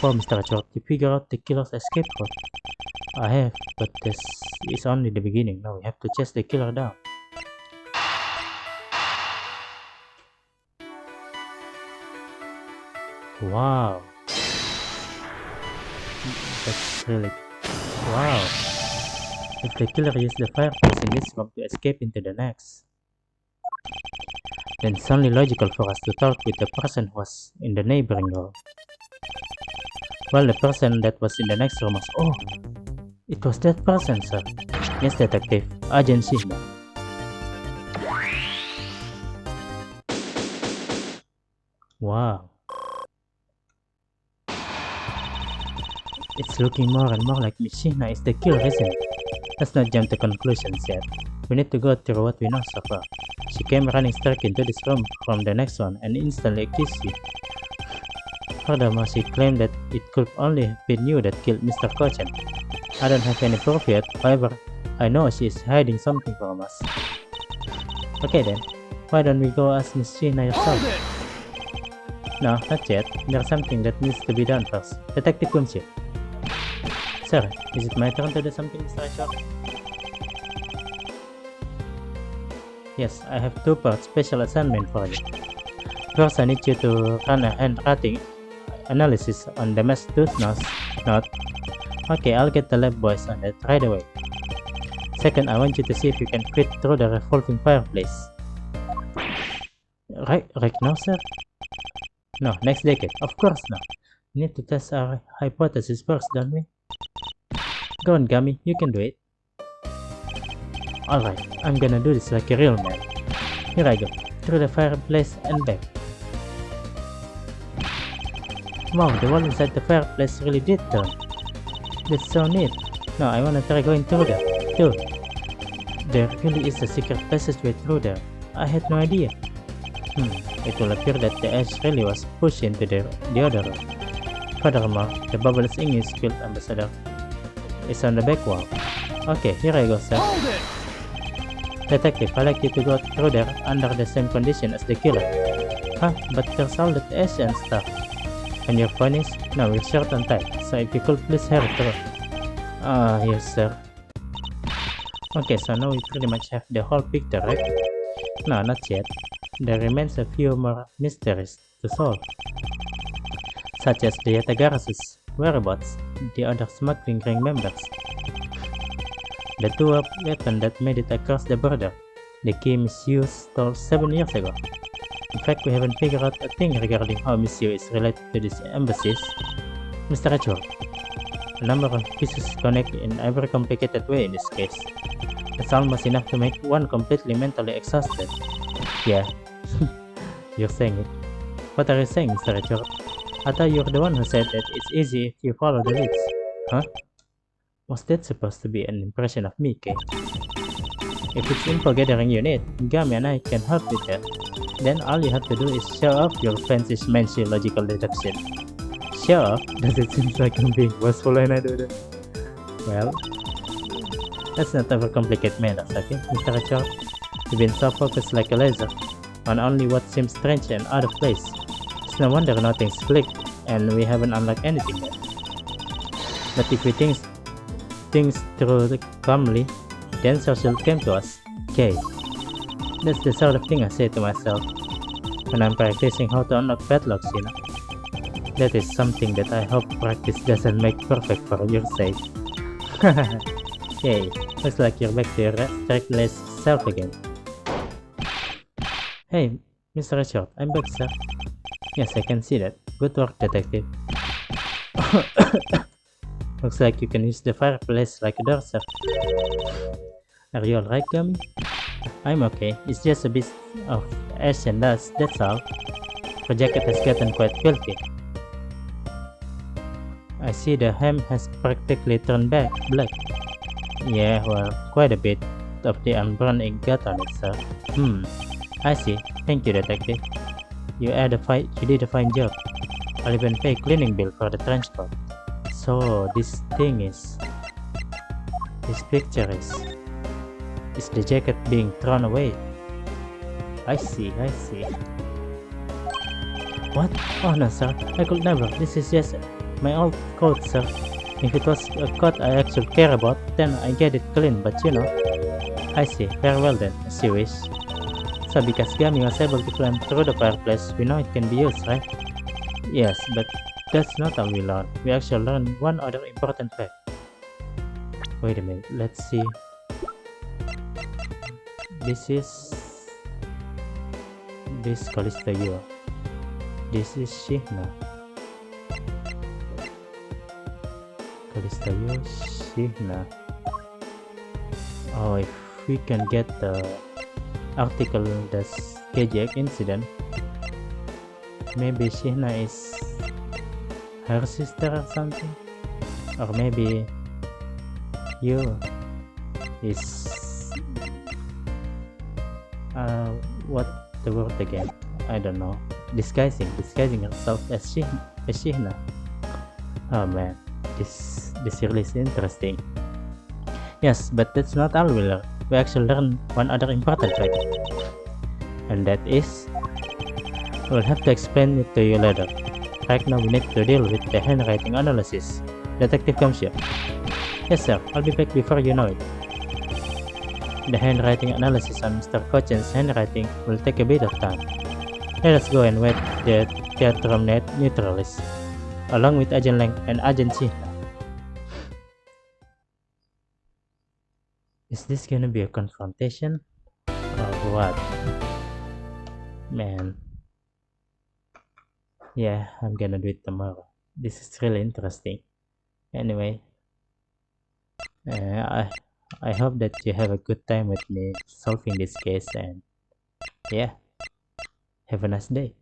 Oh, Mr. Richard, you figure out the killer's escape route. I have, but this is only the beginning. Now we have to chase the killer down. Wow. That's really... Wow. If the killer used the fireplace in this room to escape into the next, then it's only logical for us to talk with the person who was in the neighboring room. Well, the person that was in the next room was— oh, it was that person, sir. Yes, Detective. Agent Shihna. Wow. It's looking more and more like Miss Shihna is the killer, isn't it? Let's not jump to conclusions yet. We need to go through what we know so far. She came running straight into this room from the next one and instantly accused you. Furthermore, she claimed that it could only have been you that killed Mr. Kochan. I don't have any proof yet, however, I know she is hiding something from us. Okay then, why don't we go ask Miss Shihna yourself? Hold it! No, not yet. There's something that needs to be done first. Detective Kunshi. Sir, is it my turn to do something, Mr. Short? Yes, I have two-part special assignment for you. First, I need you to run a handwriting analysis on the mass tooth knot. Okay, I'll get the lab boys on that right away. Second, I want you to see if you can fit through the revolving fireplace. Right now, sir? No, next decade. Of course not. We need to test our hypothesis first, don't we? Go on, Gummy, you can do it. Alright, I'm gonna do this like a real man. Here I go, through the fireplace and back. Wow, the wall inside the fireplace really did turn. That's so neat. No, I wanna try going through there, too. There really is a secret passageway through there. I had no idea. It will appear that the edge really was pushed into the other room. Furthermore, the Bubbles English field ambassador is on the back wall. Okay, here I go, sir. Hold it! Detective, I'd like you to go through there under the same condition as the killer. Huh? But there's all that edge and stuff. And your phone is? No, we're short on time, so if you could please hurry through. Yes, sir. Okay, so now we pretty much have the whole picture, right? No, not yet. There remains a few more mysteries to solve, such as the Yatagarasus whereabouts, the other smuggling ring members, the two weapon that made it across the border, the key Miss Yu stole 7 years ago. In fact, we haven't figured out a thing regarding how Miss Yu is related to these embassies. Mr. Edgeworth, a number of pieces connect in a very complicated way in this case. It's almost enough to make one completely mentally exhausted. Yeah, you're saying it. What are you saying, Mr. Edgeworth? I thought you were the one who said that it's easy if you follow the leads. Huh? Was that supposed to be an impression of me, Kay? If it's info gathering you need, Gami and I can help with that. Then all you have to do is show off your fancy schmancy logical deduction. Show off? Does it seem like I'm being boastful when I do that? Well, let's not overcomplicate matters, okay, Mr. Richard? You've been so focused like a laser on only what seems strange and out of place. It's no wonder nothing's clicked and we haven't unlocked anything yet. But if we think things through calmly, the answer will come to us. Okay. That's the sort of thing I say to myself when I'm practicing how to unlock padlocks, you know. That is something that I hope practice doesn't make perfect for your sake. Yay, looks like you're back to your straight-laced self again. Hey, Mr. Richard, I'm back, sir. Yes, I can see that. Good work, detective. Looks like you can use the fireplace like a door, sir. Are you alright, Gummy? I'm okay. It's just a bit of ash and dust, that's all. The jacket has gotten quite filthy. I see the hem has practically turned black. Yeah, well, quite a bit of the unburned ink got on it, sir. I see. Thank you, detective. You did a fine job. I'll even pay cleaning bill for the transport. So this picture is the jacket being thrown away. I see. What? Oh no, sir, I could never. This is just my old coat, sir. If it was a coat I actually care about, then I get it clean, but you know. I see. Very well then, as you wish. So because Gami was able to climb through the fireplace, we know it can be used, right? Yes, but that's not all we learned. We actually learned one other important fact. Wait a minute, let's see. This is this Calista Yua. This is Shihna. Calista Yua, Shihna. Oh, if we can get the article the KJX incident, maybe Shihna is her sister or something, or maybe you is what the word again? I don't know. Disguising herself as Shihna. Oh man, this really is interesting. Yes, but that's not all we learn. We actually learn one other important fact, and that is we'll have to explain it to you later. Right now we need to deal with the handwriting analysis. Detective comes here. Yes sir, I'll be back before you know it. The handwriting analysis on Mr. Cochin's handwriting will take a bit of time. Let us go and wait the theatrum neutralis, along with Agent Lang and Agent Shihna. Is this gonna be a confrontation? Or what? Man. Yeah, I'm gonna do it tomorrow. This is really interesting. Anyway, I hope that you have a good time with me solving this case, and yeah, have a nice day.